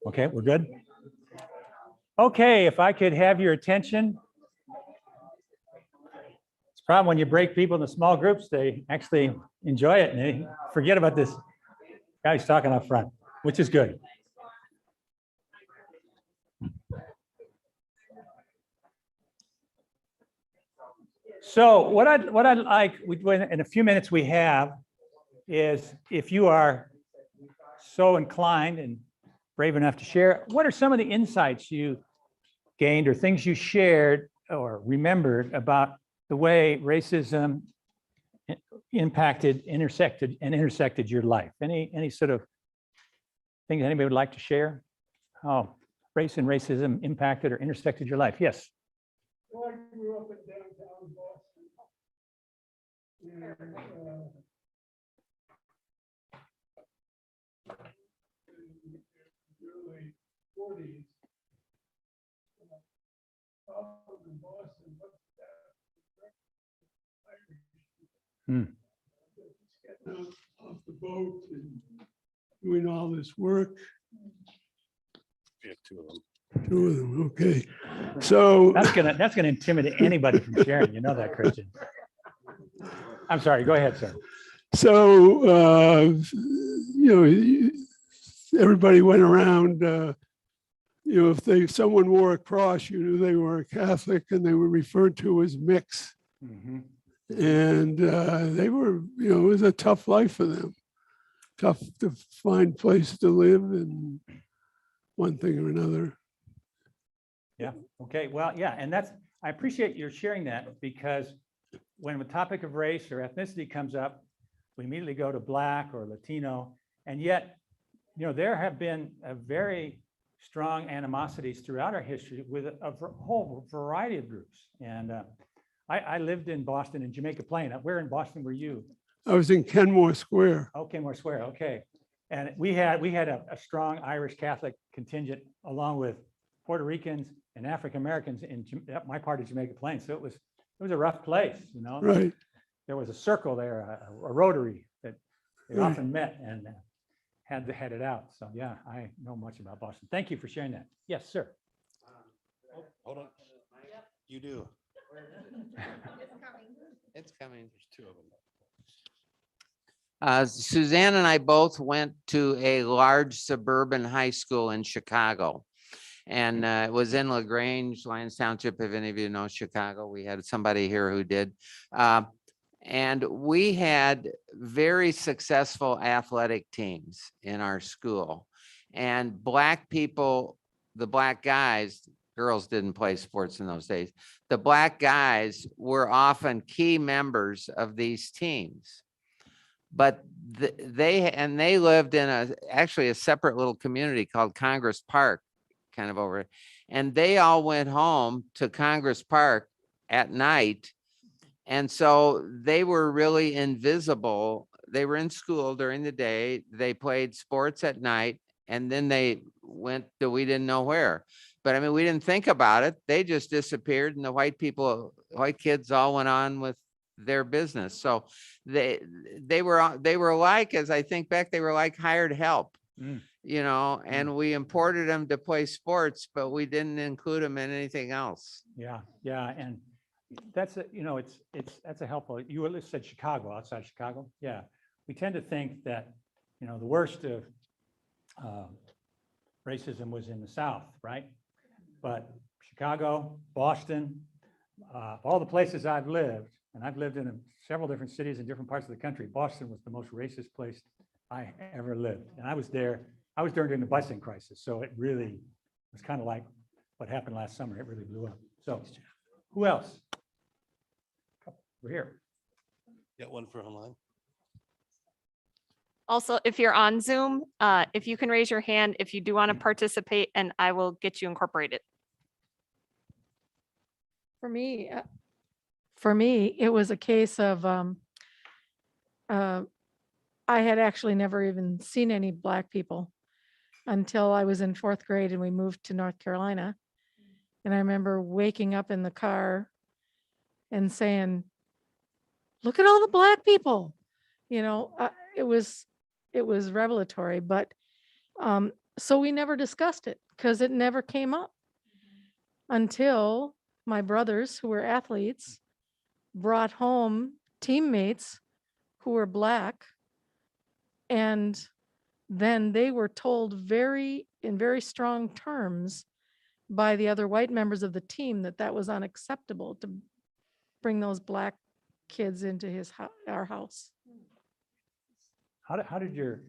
S2: Okay, we're good. Okay, if I could have your attention. It's a problem when you break people into small groups, they actually enjoy it and they forget about this guy who's talking up front, which is good. So what I'd like, in a few minutes we have, is if you are so inclined and brave enough to share, what are some of the insights you gained or things you shared or remembered about the way racism intersected your life? Any sort of things anybody would like to share? How race and racism impacted or intersected your life? Yes.
S8: Well, I grew up in downtown Boston. And, in the early 40s, problems in Boston, but getting out off the boat and doing all this work.
S5: We have two of them.
S8: Two of them, okay. So
S2: That's gonna intimidate anybody from sharing. You know that, Christian. I'm sorry. Go ahead, sir.
S8: So, everybody went around, if someone wore a cross, you knew they were a Catholic and they were referred to as mixed.
S2: Mhm.
S8: And they were, it was a tough life for them. Tough to find place to live and one thing or another.
S2: Yeah. Okay. Well, yeah. And I appreciate your sharing that, because when the topic of race or ethnicity comes up, we immediately go to Black or Latino. And yet, there have been a very strong animosities throughout our history with a whole variety of groups. And I lived in Boston and Jamaica Plain. Where in Boston were you?
S8: I was in Kenmore Square.
S2: Okay, more square. Okay. And we had a strong Irish Catholic contingent along with Puerto Ricans and African Americans in my part of Jamaica Plain. So it was a rough place,
S8: Right.
S2: There was a circle there, a rotary that they
S8: Right.
S2: often met and had to head it out. So yeah, I know much about Boston. Thank you for sharing that. Yes, sir.
S5: Hold on. You do.
S9: It's coming.
S5: There's two of them.
S9: Suzanne and I both went to a large suburban high school in Chicago. And it was in LaGrange, Lyons Township. If any of you know Chicago, we had somebody here who did. And we had very successful athletic teams in our school. And Black people, the Black guys, girls didn't play sports in those days. The Black guys were often key members of these teams. But they lived in actually a separate little community called Congress Park, kind of over. And they all went home to Congress Park at night. And so they were really invisible. They were in school during the day. They played sports at night. And then they went to we didn't know where. But I mean, we didn't think about it. They just disappeared and the white kids all went on with their business. So they were like, as I think back, they were like hired help, and we imported them to play sports, but we didn't include them in anything else.
S2: Yeah. Yeah. And that's that's a helpful, you said Chicago, outside Chicago. Yeah. We tend to think that, the worst of racism was in the South, right? But Chicago, Boston, all the places I've lived, and I've lived in several different cities in different parts of the country. Boston was the most racist place I ever lived. And I was there during the busing crisis. So it really was kind of like what happened last summer. It really blew up. So who else? We're here.
S5: Got one for online.
S6: Also, if you're on Zoom, if you can raise your hand, if you do want to participate, and I will get you incorporated.
S10: For me, it was a case of, I had actually never even seen any Black people until I was in 4th grade and we moved to North Carolina. And I remember waking up in the car and saying, look at all the black people. You know, it was revelatory, but so we never discussed it because it never came up until my brothers, who were athletes, brought home teammates who were black. And then they were told in very strong terms by the other white members of the team that was unacceptable to bring those black kids into our house.
S2: How did your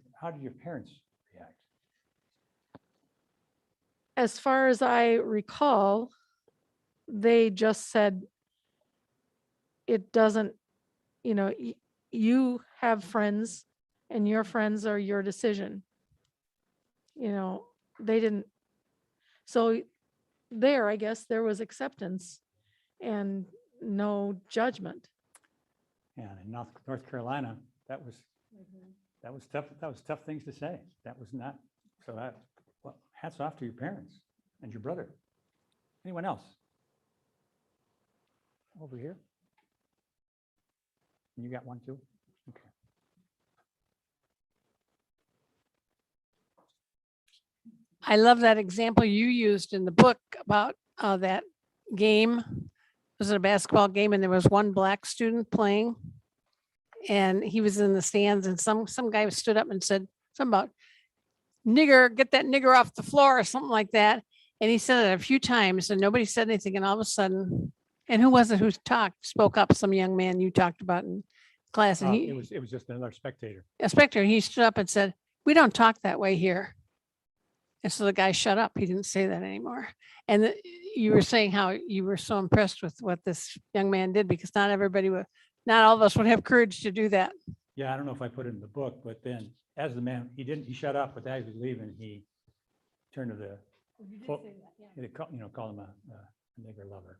S2: parents react?
S10: As far as I recall, they just said, it doesn't, you have friends and your friends are your decision. They didn't. So I guess there was acceptance and no judgment.
S2: And in North Carolina, that was tough. That was tough things to say. That was not, so well, hats off to your parents and your brother. Anyone else? Over here? You got one too? Okay.
S11: I love that example you used in the book about that game. Was it a basketball game? And there was one black student playing, and he was in the stands, and some guy stood up and said something about nigger, get that nigger off the floor or something like that. And he said it a few times and nobody said anything. And all of a sudden, and who was it who spoke up? Some young man you talked about in class. And
S2: It was just another spectator.
S11: a spectator, he stood up and said, we don't talk that way here. And so the guy shut up. He didn't say that anymore. And you were saying how you were so impressed with what this young man did, because not all of us would have courage to do that.
S2: Yeah, I don't know if I put it in the book, but then as the man, he shut up, but as he was leaving, he turned to the, called him a nigger lover.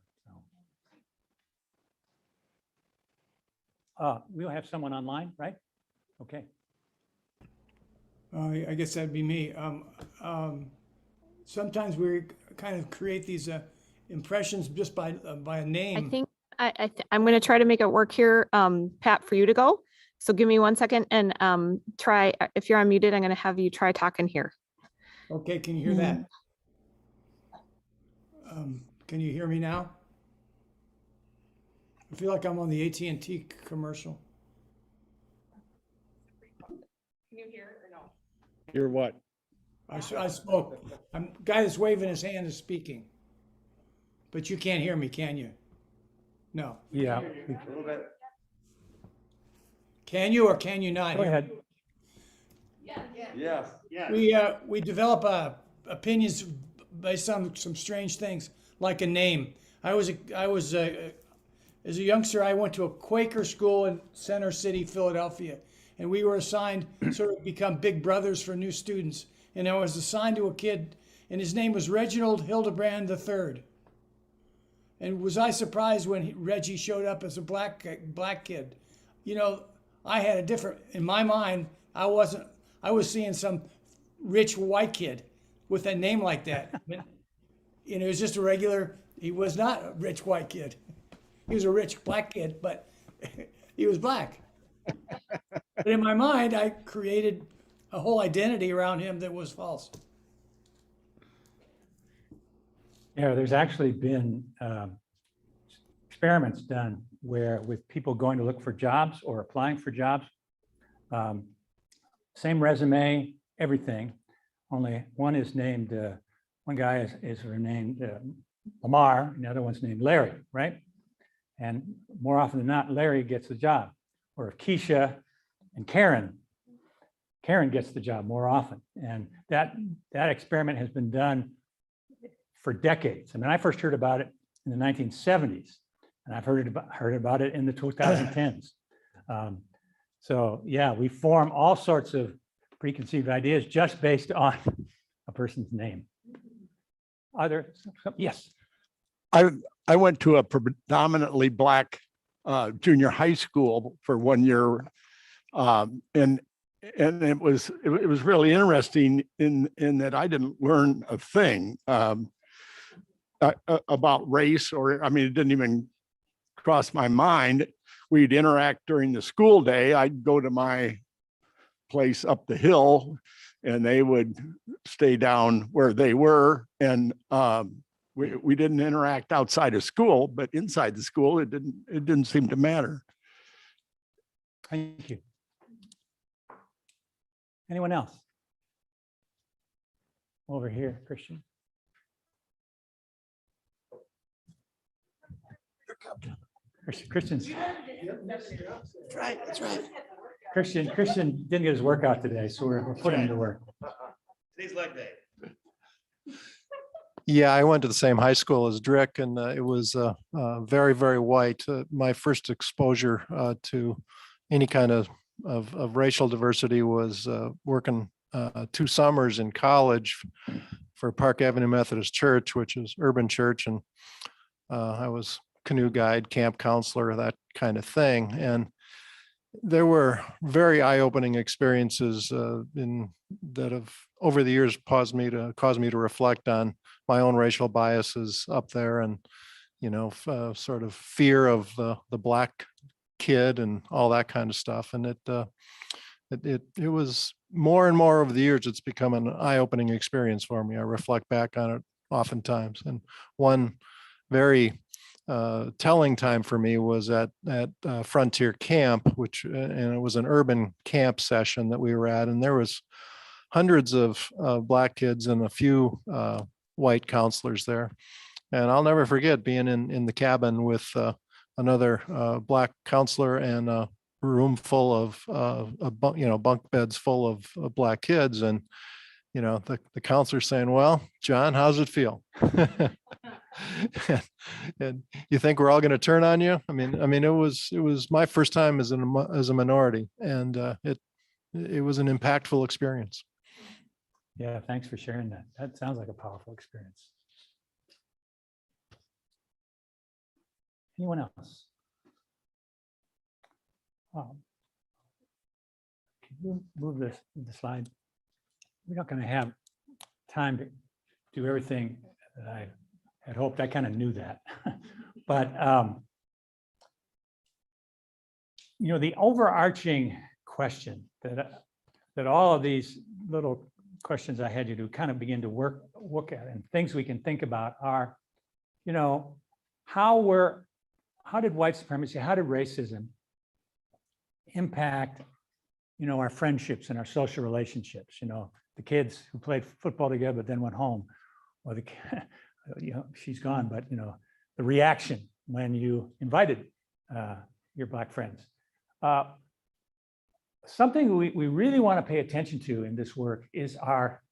S2: So. We'll have someone online, right? Okay.
S12: I guess that'd be me. Sometimes we kind of create these impressions just by a name.
S6: I think I'm going to try to make it work here, Pat, for you to go. So give me 1 second and try, if you're unmuted, I'm going to have you try talking here.
S12: Okay, can you hear that? Can you hear me now? I feel like I'm on the AT&T commercial.
S6: Can you hear or no?
S3: You're what?
S12: I spoke. Guy that's waving his hand is speaking. But you can't hear me, can you? No.
S2: Yeah.
S12: Can you or can you not?
S2: Go ahead.
S3: Yes.
S12: We develop opinions based on some strange things, like a name. As a youngster, I went to a Quaker school in Center City, Philadelphia, and we were assigned sort of become big brothers for new students. And I was assigned to a kid, and his name was Reginald Hildebrand III. And was I surprised when Reggie showed up as a black kid? I had a different, in my mind, I was seeing some rich white kid with a name like that. It was just he was not a rich white kid. He was a rich black kid, but he was black. But in my mind, I created a whole identity around him that was false.
S2: Yeah, there's actually been experiments done where with people going to look for jobs or applying for jobs, same resume, everything, only one is named, one guy is named Lamar, and the other one's named Larry, right? And more often than not, Larry gets the job. Or if Keisha and Karen gets the job more often. And that experiment has been done for decades. I mean, I first heard about it in the 1970s, and I've heard about it in the 2010s. So yeah, we form all sorts of preconceived ideas just based on a person's name. Are there? Yes.
S13: I went to a predominantly black junior high school for 1 year, and it was really interesting in that I didn't learn a thing. about race, or, I mean, it didn't even cross my mind. We'd interact during the school day. I'd go to my place up the hill and they would stay down where they were. And we didn't interact outside of school, but inside the school, it didn't seem to matter.
S2: Thank you. Anyone else? Over here, Christian. Christian's.
S3: That's right, that's right.
S2: Christian didn't get his workout today, so we're putting him to work.
S5: Today's leg day.
S14: Yeah, I went to the same high school as Drick, and it was very, very white. My first exposure to any kind of racial diversity was working 2 summers in college for Park Avenue Methodist Church, which is urban church, and I was canoe guide, camp counselor, that kind of thing. And there were very eye-opening experiences that have over the years caused me to reflect on my own racial biases up there, and sort of fear of the Black kid and all that kind of stuff. And it was more and more over the years, it's become an eye-opening experience for me. I reflect back on it oftentimes. And one very telling time for me was at Frontier Camp, and it was an urban camp session that we were at, and there was hundreds of Black kids and a few white counselors there. And I'll never forget being in the cabin with another Black counselor and a room full of bunk beds full of Black kids, and the counselor saying, "Well, John, how's it feel?" and you think we're all going to turn on you? I mean, it was my first time as a minority, and it was an impactful experience.
S2: Yeah, thanks for sharing that. That sounds like a powerful experience. Anyone else? Can you move the slide? We're not going to have time to do everything that I had hoped. I kind of knew that. But, the overarching question that all of these little questions I had you to kind of begin to look at, and things we can think about are, how did white supremacy, how did racism impact, our friendships and our social relationships, the kids who played football together but then went home, or she's gone, but the reaction when you invited your Black friends. Something we really want to pay attention to in this work is our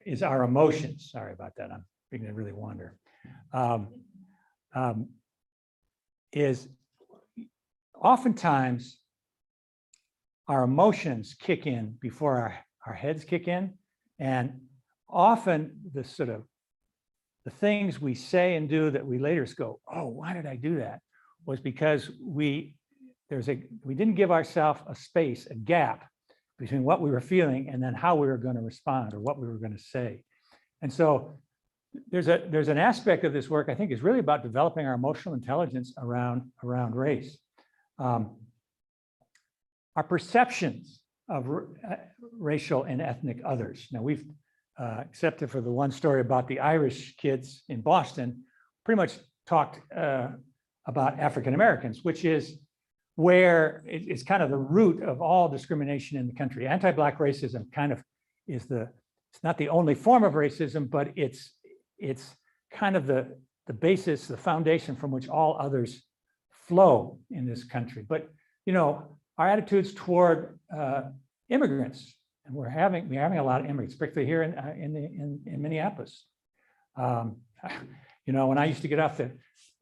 S2: emotions. Sorry about that. I'm beginning to really wander. Is oftentimes our emotions kick in before our heads kick in, and often the things we say and do that we later go, "Oh, why did I do that?" was because we didn't give ourselves a space, a gap between what we were feeling and then how we were going to respond or what we were going to say. And so there's an aspect of this work I think is really about developing our emotional intelligence around race. Our perceptions of racial and ethnic others. Now we've, except for the one story about the Irish kids in Boston, pretty much talked about African Americans, which is where it's kind of the root of all discrimination in the country. Anti-Black racism kind of is it's not the only form of racism, but it's kind of the basis, the foundation from which all others flow in this country. But, our attitudes toward immigrants, and we're having a lot of immigrants, particularly here in Minneapolis. When I used to get off the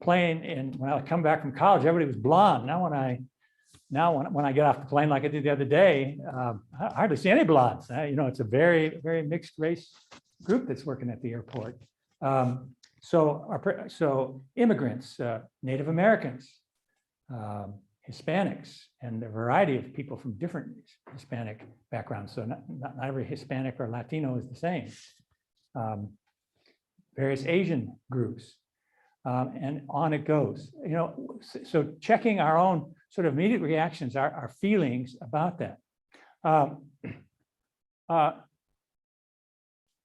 S2: plane and when I come back from college, everybody was blonde. Now when I get off the plane like I did the other day, I hardly see any blondes. It's a very, very mixed race group that's working at the airport. So immigrants, Native Americans, Hispanics, and a variety of people from different Hispanic backgrounds. So not every Hispanic or Latino is the same. Various Asian groups. And on it goes. You know, so checking our own sort of immediate reactions, our feelings about that.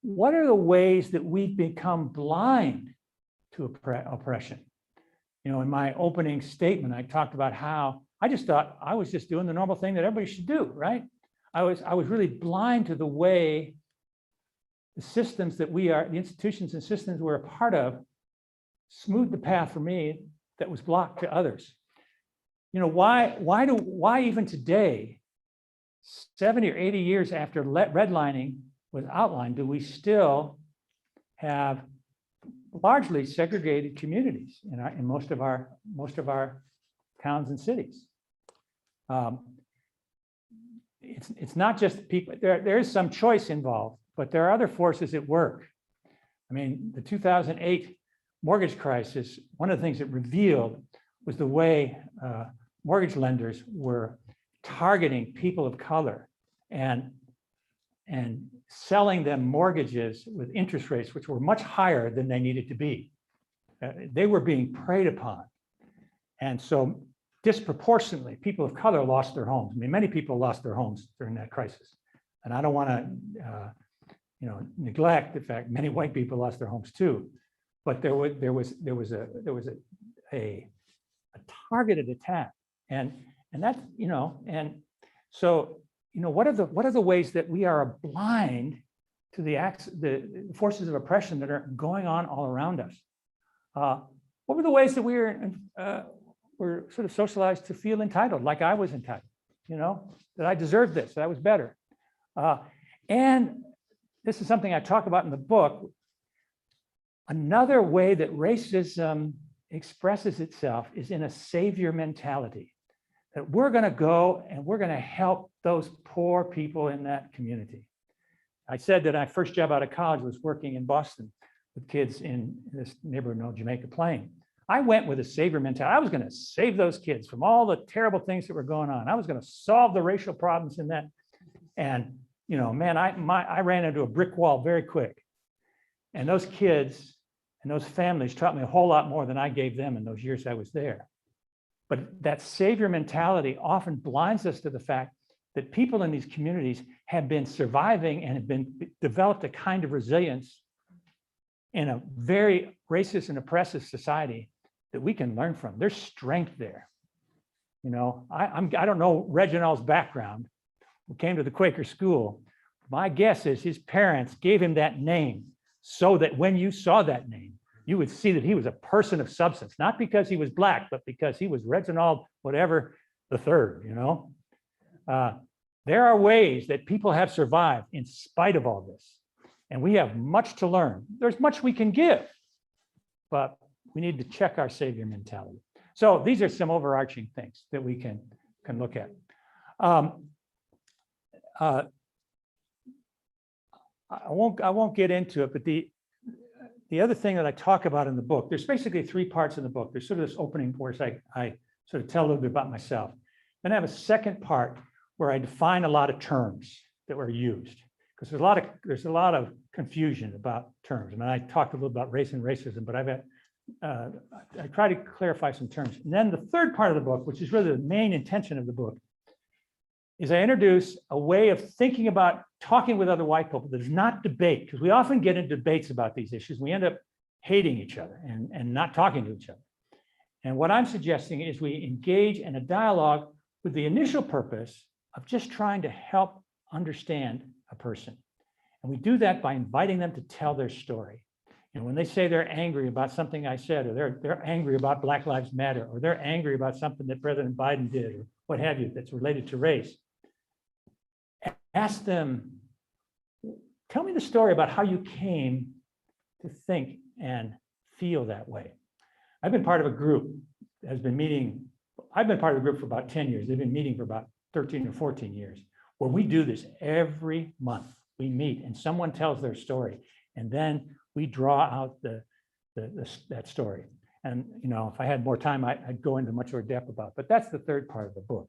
S2: What are the ways that we become blind to oppression? You know, in my opening statement, I talked about how I just thought I was just doing the normal thing that everybody should do, right? I was really blind to the way the systems that we are, the institutions and systems we're a part of, smoothed the path for me that was blocked to others. You know, why even today, 70 or 80 years after redlining was outlined, do we still have largely segregated communities in most of our towns and cities? It's not just people. There is some choice involved, but there are other forces at work. I mean, the 2008 mortgage crisis, one of the things it revealed was the way mortgage lenders were targeting people of color and selling them mortgages with interest rates which were much higher than they needed to be. They were being preyed upon. And so disproportionately, people of color lost their homes. I mean, many people lost their homes during that crisis. And I don't want to neglect the fact many white people lost their homes too. But there was a targeted attack. And that's, you know, and so, you know, what are the ways that we are blind to the forces of oppression that are going on all around us? What were the ways that we were sort of socialized to feel entitled, like I was entitled, you know, that I deserved this, that I was better. And this is something I talk about in the book. Another way that racism expresses itself is in a savior mentality, that we're going to go and we're going to help those poor people in that community. I said that my first job out of college was working in Boston with kids in this neighborhood known Jamaica Plain. I went with a savior mentality. I was going to save those kids from all the terrible things that were going on. I was going to solve the racial problems in that. And, you know, man, I ran into a brick wall very quick. And those kids and those families taught me a whole lot more than I gave them in those years I was there. But that savior mentality often blinds us to the fact that people in these communities have been surviving and have been developed a kind of resilience in a very racist and oppressive society that we can learn from. There's strength there. You know, I don't know Reginald's background, who came to the Quaker school. My guess is his parents gave him that name so that when you saw that name, you would see that he was a person of substance, not because he was Black, but because he was Reginald, whatever, the third, you know. There are ways that people have survived in spite of all this. And we have much to learn. There's much we can give, but we need to check our savior mentality. So these are some overarching things that we can look at. I won't get into it, but the other thing that I talk about in the book, there's basically three parts in the book. There's sort of this opening where I sort of tell a little bit about myself. Then I have a second part where I define a lot of terms that were used, because there's a lot of confusion about terms. I mean, I talked a little about race and racism, but I try to clarify some terms. And then the third part of the book, which is really the main intention of the book, is I introduce a way of thinking about talking with other white people that is not debate, because we often get into debates about these issues. We end up hating each other and not talking to each other. And what I'm suggesting is we engage in a dialogue with the initial purpose of just trying to help understand a person. And we do that by inviting them to tell their story. And when they say they're angry about something I said, or they're angry about Black Lives Matter, or they're angry about something that President Biden did, or what have you, that's related to race, ask them, tell me the story about how you came to think and feel that way. I've been part of a group that has been meeting. I've been part of the group for about 10 years. They've been meeting for about 13 or 14 years, where we do this every month. We meet and someone tells their story, and then we draw out that story. And, you know, if I had more time, I'd go into much more depth about it, but that's the third part of the book.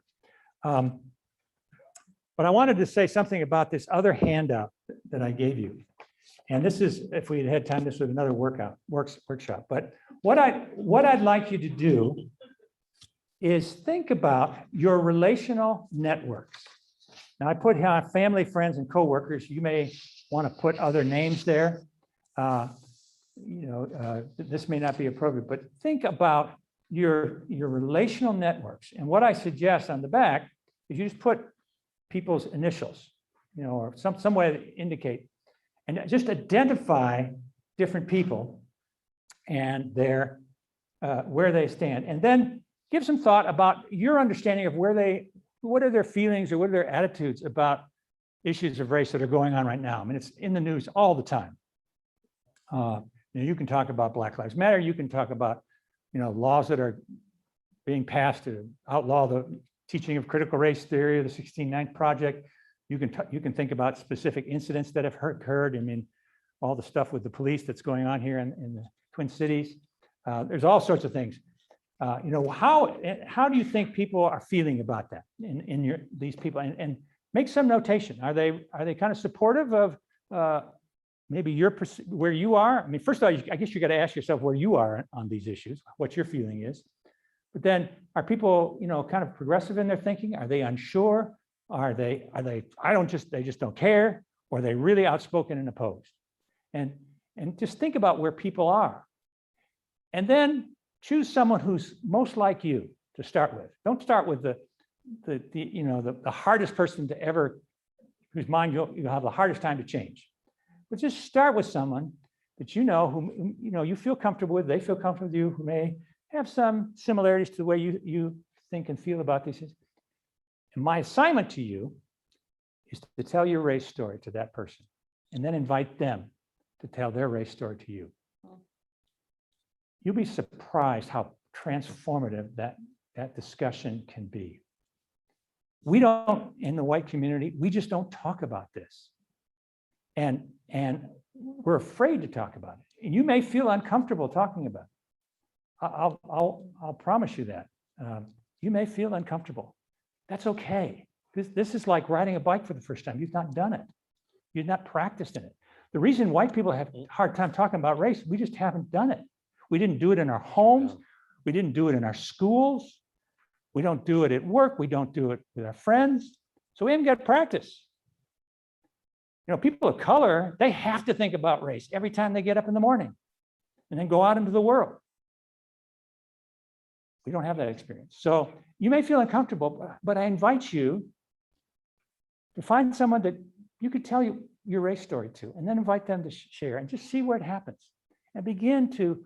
S2: But I wanted to say something about this other handout that I gave you. And this is, if we had had time, this was another workshop. But what I'd like you to do is think about your relational networks. Now I put here family, friends, and coworkers. You may want to put other names there. This may not be appropriate, but think about your relational networks. And what I suggest on the back is you just put people's initials, or some way to indicate, and just identify different people and their where they stand, and then give some thought about your understanding of what are their feelings or what are their attitudes about issues of race that are going on right now. I mean, it's in the news all the time. You can talk about Black Lives Matter. You can talk about, laws that are being passed to outlaw the teaching of critical race theory or the 16/9 Project. You can think about specific incidents that have occurred. I mean, all the stuff with the police that's going on here in the Twin Cities. There's all sorts of things. How do you think people are feeling about that in these people? And make some notation. Are they kind of supportive of maybe where you are? I mean, first of all, I guess you got to ask yourself where you are on these issues, what your feeling is. But then, are people, kind of progressive in their thinking? Are they unsure? Are they? They just don't care? Or are they really outspoken and opposed? And just think about where people are, and then choose someone who's most like you to start with. Don't start with the hardest person to ever, whose mind you'll have the hardest time to change. But just start with someone that who you feel comfortable with, they feel comfortable with you, who may have some similarities to the way you think and feel about these things. And my assignment to you is to tell your race story to that person, and then invite them to tell their race story to you. You'll be surprised how transformative that discussion can be. We don't, in the white community, we just don't talk about this. And we're afraid to talk about it. And you may feel uncomfortable talking about it. I'll promise you that. You may feel uncomfortable. That's okay. This is like riding a bike for the first time. You've not done it. You've not practiced in it. The reason white people have a hard time talking about race, we just haven't done it. We didn't do it in our homes. We didn't do it in our schools. We don't do it at work. We don't do it with our friends. So we haven't got practice. People of color, they have to think about race every time they get up in the morning and then go out into the world. We don't have that experience. So you may feel uncomfortable, but I invite you to find someone that you could tell your race story to, and then invite them to share and just see where it happens and begin to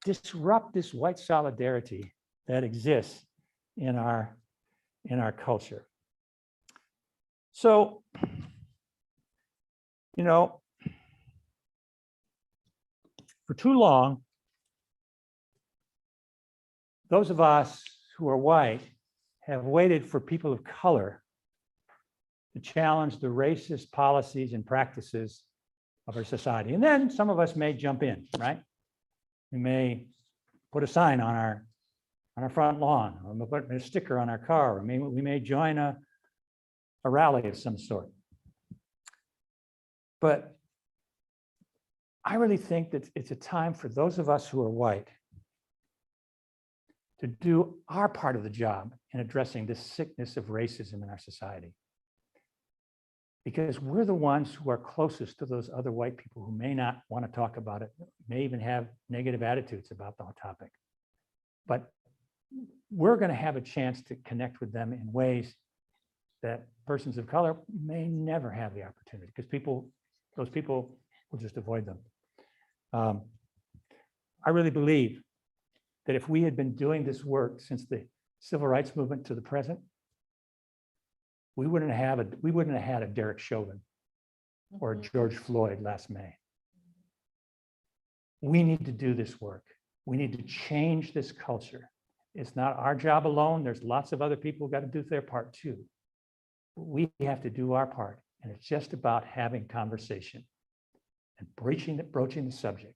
S2: disrupt this white solidarity that exists in our culture. So, for too long, those of us who are white have waited for people of color to challenge the racist policies and practices of our society. And then some of us may jump in, right? We may put a sign on our front lawn, or put a sticker on our car, or we may join a rally of some sort. But I really think that it's a time for those of us who are white to do our part of the job in addressing this sickness of racism in our society. Because we're the ones who are closest to those other white people who may not want to talk about it, may even have negative attitudes about the topic. But we're going to have a chance to connect with them in ways that persons of color may never have the opportunity, because those people will just avoid them. I really believe that if we had been doing this work since the civil rights movement to the present, we wouldn't have had a Derek Chauvin or a George Floyd last May. We need to do this work. We need to change this culture. It's not our job alone. There's lots of other people who got to do their part too. We have to do our part. And it's just about having conversation and broaching the subject,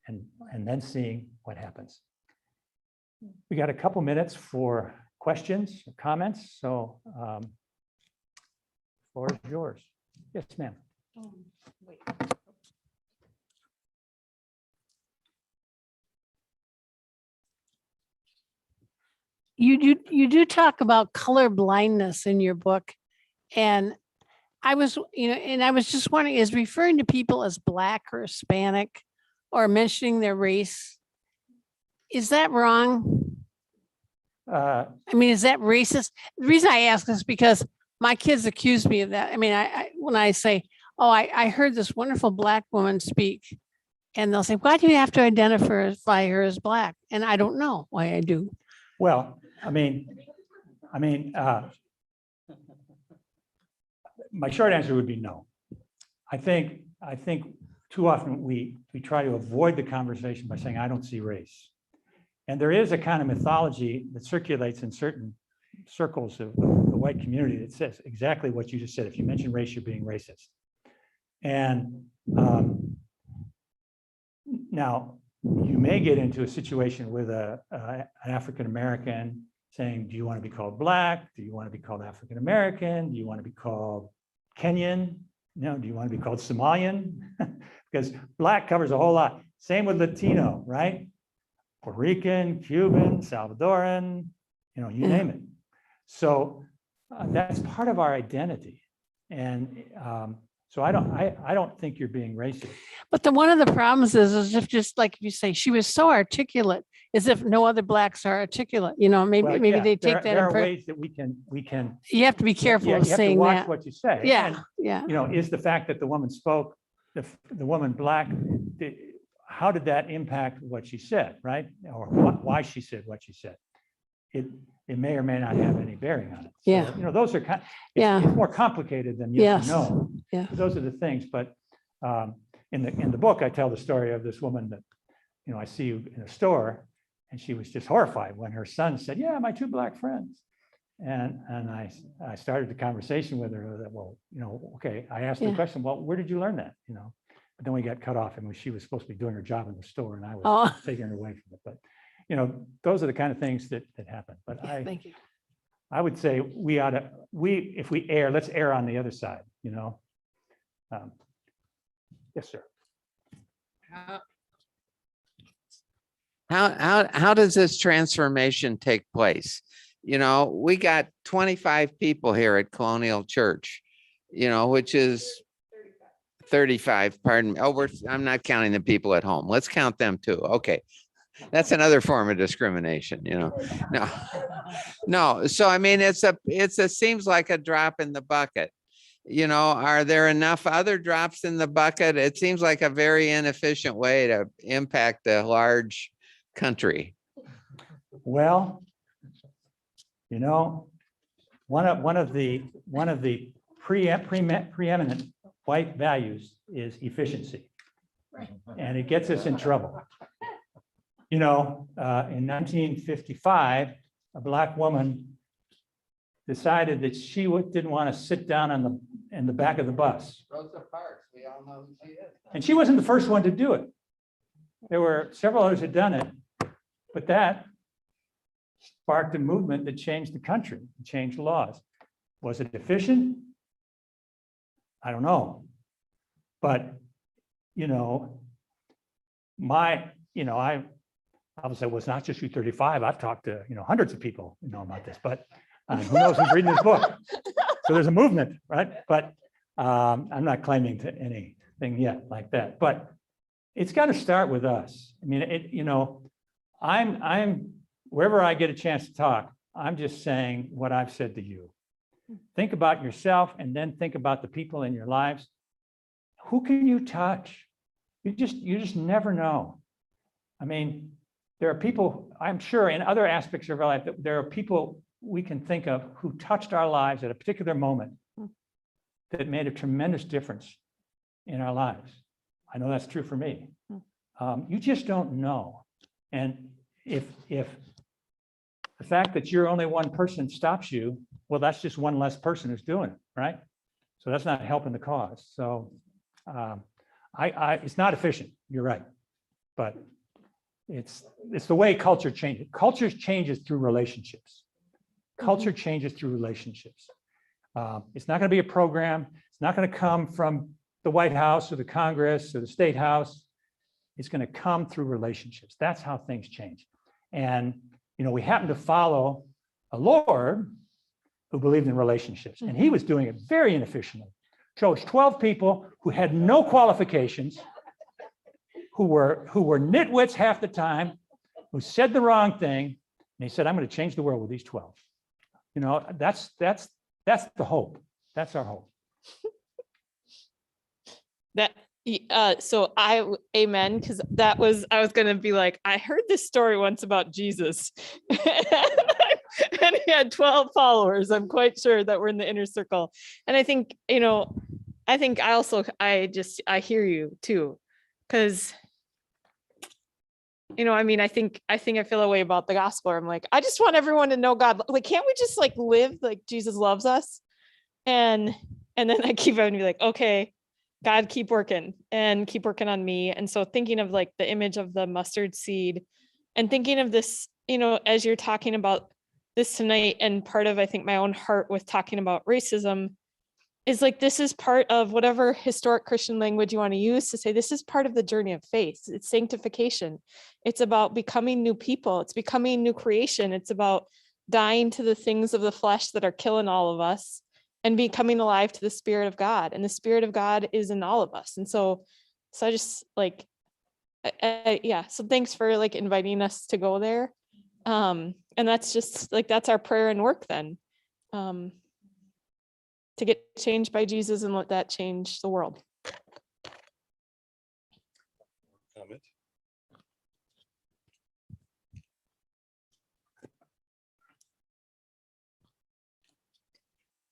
S2: and then seeing what happens. We got a couple minutes for questions or comments. So floor is yours. Yes, ma'am.
S11: You do talk about color blindness in your book. And I was, and I was just wondering, is referring to people as Black or Hispanic or mentioning their race, is that wrong? I mean, is that racist? The reason I ask is because my kids accuse me of that. I mean, when I say, oh, I heard this wonderful Black woman speak, and they'll say, why do you have to identify her as Black? And I don't know why I do.
S2: Well, I mean, my short answer would be no. I think too often we try to avoid the conversation by saying, I don't see race. And there is a kind of mythology that circulates in certain circles of the white community that says exactly what you just said. If you mention race, you're being racist. And now you may get into a situation with an African-American saying, do you want to be called Black? Do you want to be called African-American? Do you want to be called Kenyan? No, do you want to be called Somalian? Because Black covers a whole lot. Same with Latino, right? Puerto Rican, Cuban, Salvadoran, you name it. So that's part of our identity. And so I don't think you're being racist.
S11: But one of the problems is if just like you say, she was so articulate, as if no other Blacks are articulate. Maybe
S2: Well,
S11: maybe
S2: yeah,
S11: they take that.
S2: There are ways that we can.
S11: You have to be careful of
S2: you have
S11: saying
S2: to watch
S11: that.
S2: what you say.
S11: Yeah,
S2: And,
S11: yeah.
S2: Is the fact that the woman spoke, the woman Black, how did that impact what she said, right? Or why she said what she said? It may or may not have any bearing on it. So,
S11: Yeah.
S2: Those are it's more complicated than yes
S11: Yes.
S2: or no.
S11: Yeah.
S2: Those are the things. But in the book, I tell the story of this woman that, I see you in a store, and she was just horrified when her son said, yeah, my two Black friends. And I started the conversation with her that, well, okay, I asked the question, well, where did you learn that? But then we got cut off, and she was supposed to be doing her job in the store, and I was taking her away from it. But those are the kind of things that happen. But
S11: Thank you.
S2: I would say if we err, let's err on the other side. Yes, sir.
S9: How does this transformation take place? We got 25 people here at Colonial Church, which is 35, pardon me. Oh, I'm not counting the people at home. Let's count them too. Okay. That's another form of discrimination, No. So, I mean, it seems like a drop in the bucket. Are there enough other drops in the bucket? It seems like a very inefficient way to impact a large country.
S2: Well, one of the preeminent white values is efficiency, and it gets us in trouble. In 1955, a Black woman decided that she didn't want to sit down in the back of the bus.
S9: Rosa Parks, we all know who she is.
S2: And she wasn't the first one to do it. There were several others who had done it, but that sparked a movement that changed the country, changed laws. Was it efficient? I don't know. But, I obviously was not just U35. I've talked to, hundreds of people, about this, but who knows who's reading this book? So there's a movement, right? But I'm not claiming to anything yet like that, but it's got to start with us. I mean, I'm wherever I get a chance to talk, I'm just saying what I've said to you. Think about yourself, and then think about the people in your lives. Who can you touch? You just never know. I mean, there are people, I'm sure in other aspects of our life, that there are people we can think of who touched our lives at a particular moment that made a tremendous difference in our lives. I know that's true for me. You just don't know. And if the fact that you're only one person stops you, well, that's just one less person who's doing it, right? So that's not helping the cause. So it's not efficient, you're right. But it's the way culture changes. Culture changes through relationships. Culture changes through relationships. It's not going to be a program. It's not going to come from the White House or the Congress or the State House. It's going to come through relationships. That's how things change. And, we happen to follow a Lord who believed in relationships, and he was doing it very inefficiently. Chose 12 people who had no qualifications, who were nitwits half the time, who said the wrong thing, and he said, I'm going to change the world with these 12. That's the hope. That's our hope.
S6: So amen, because I was gonna be like, I heard this story once about Jesus. And he had 12 followers, I'm quite sure, that were in the inner circle. And I think, I hear you too. Because, I think I feel a way about the gospel. I'm like, I just want everyone to know God. Like, can't we just live like Jesus loves us? And then I keep having to be like, okay, God, keep working on me. And so thinking of the image of the mustard seed and thinking of this, as you're talking about this tonight, and part of, I think, my own heart with talking about racism is this is part of whatever historic Christian language you want to use to say, this is part of the journey of faith. It's sanctification. It's about becoming new people. It's becoming new creation. It's about dying to the things of the flesh that are killing all of us and becoming alive to the Spirit of God. And the Spirit of God is in all of us. And so I just so thanks for inviting us to go there. And that's just that's our prayer and work then, to get changed by Jesus and let that change the world.
S5: Comment.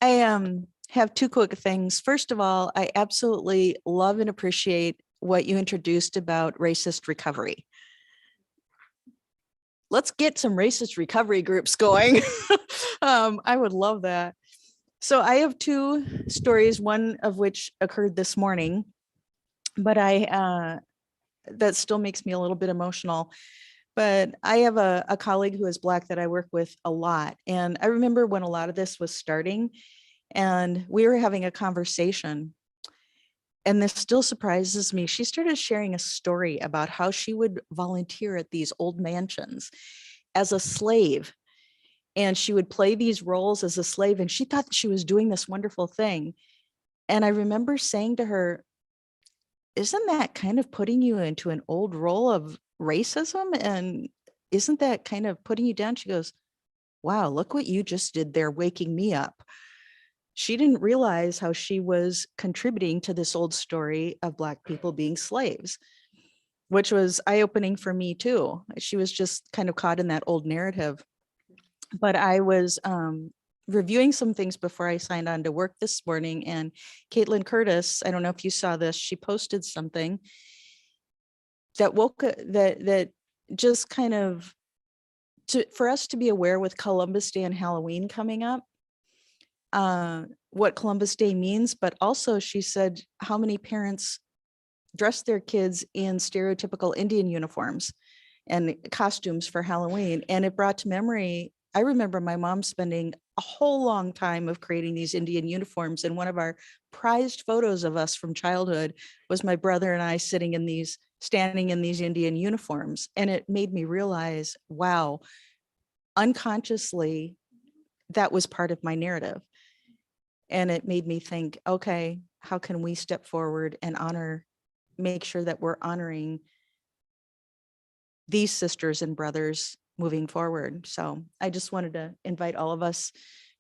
S3: I have two quick things. First of all, I absolutely love and appreciate what you introduced about racist recovery. Let's get some racist recovery groups going. I would love that. So I have two stories, one of which occurred this morning, but that still makes me a little bit emotional. But I have a colleague who is Black that I work with a lot. And I remember when a lot of this was starting and we were having a conversation, and this still surprises me. She started sharing a story about how she would volunteer at these old mansions as a slave. And she would play these roles as a slave. And she thought she was doing this wonderful thing. And I remember saying to her, isn't that kind of putting you into an old role of racism? And isn't that kind of putting you down? She goes, wow, look what you just did there, waking me up. She didn't realize how she was contributing to this old story of Black people being slaves, which was eye-opening for me too. She was just kind of caught in that old narrative. But I was reviewing some things before I signed on to work this morning, and Caitlin Curtis, I don't know if you saw this, she posted something that that just kind of for us to be aware with Columbus Day and Halloween coming up, what Columbus Day means, but also she said how many parents dress their kids in stereotypical Indian uniforms and costumes for Halloween. And it brought to memory, I remember my mom spending a whole long time of creating these Indian uniforms. And one of our prized photos of us from childhood was my brother and I standing in these Indian uniforms. And it made me realize, wow, unconsciously, that was part of my narrative. And it made me think, okay, how can we step forward and make sure that we're honoring these sisters and brothers moving forward. So I just wanted to invite all of us,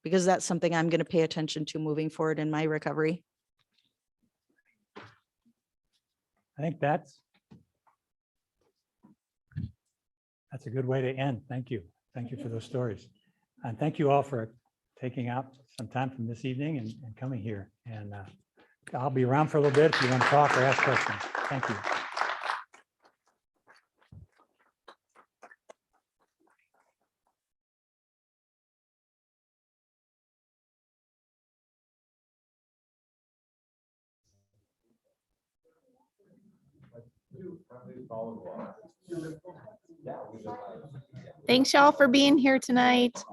S3: because that's something I'm going to pay attention to moving forward in my recovery.
S2: I think that's a good way to end. Thank you. Thank you for those stories. And thank you all for taking out some time from this evening and coming here. And I'll be around for a little bit if you want to talk or ask questions. Thank you.
S10: Thanks y'all for being here tonight.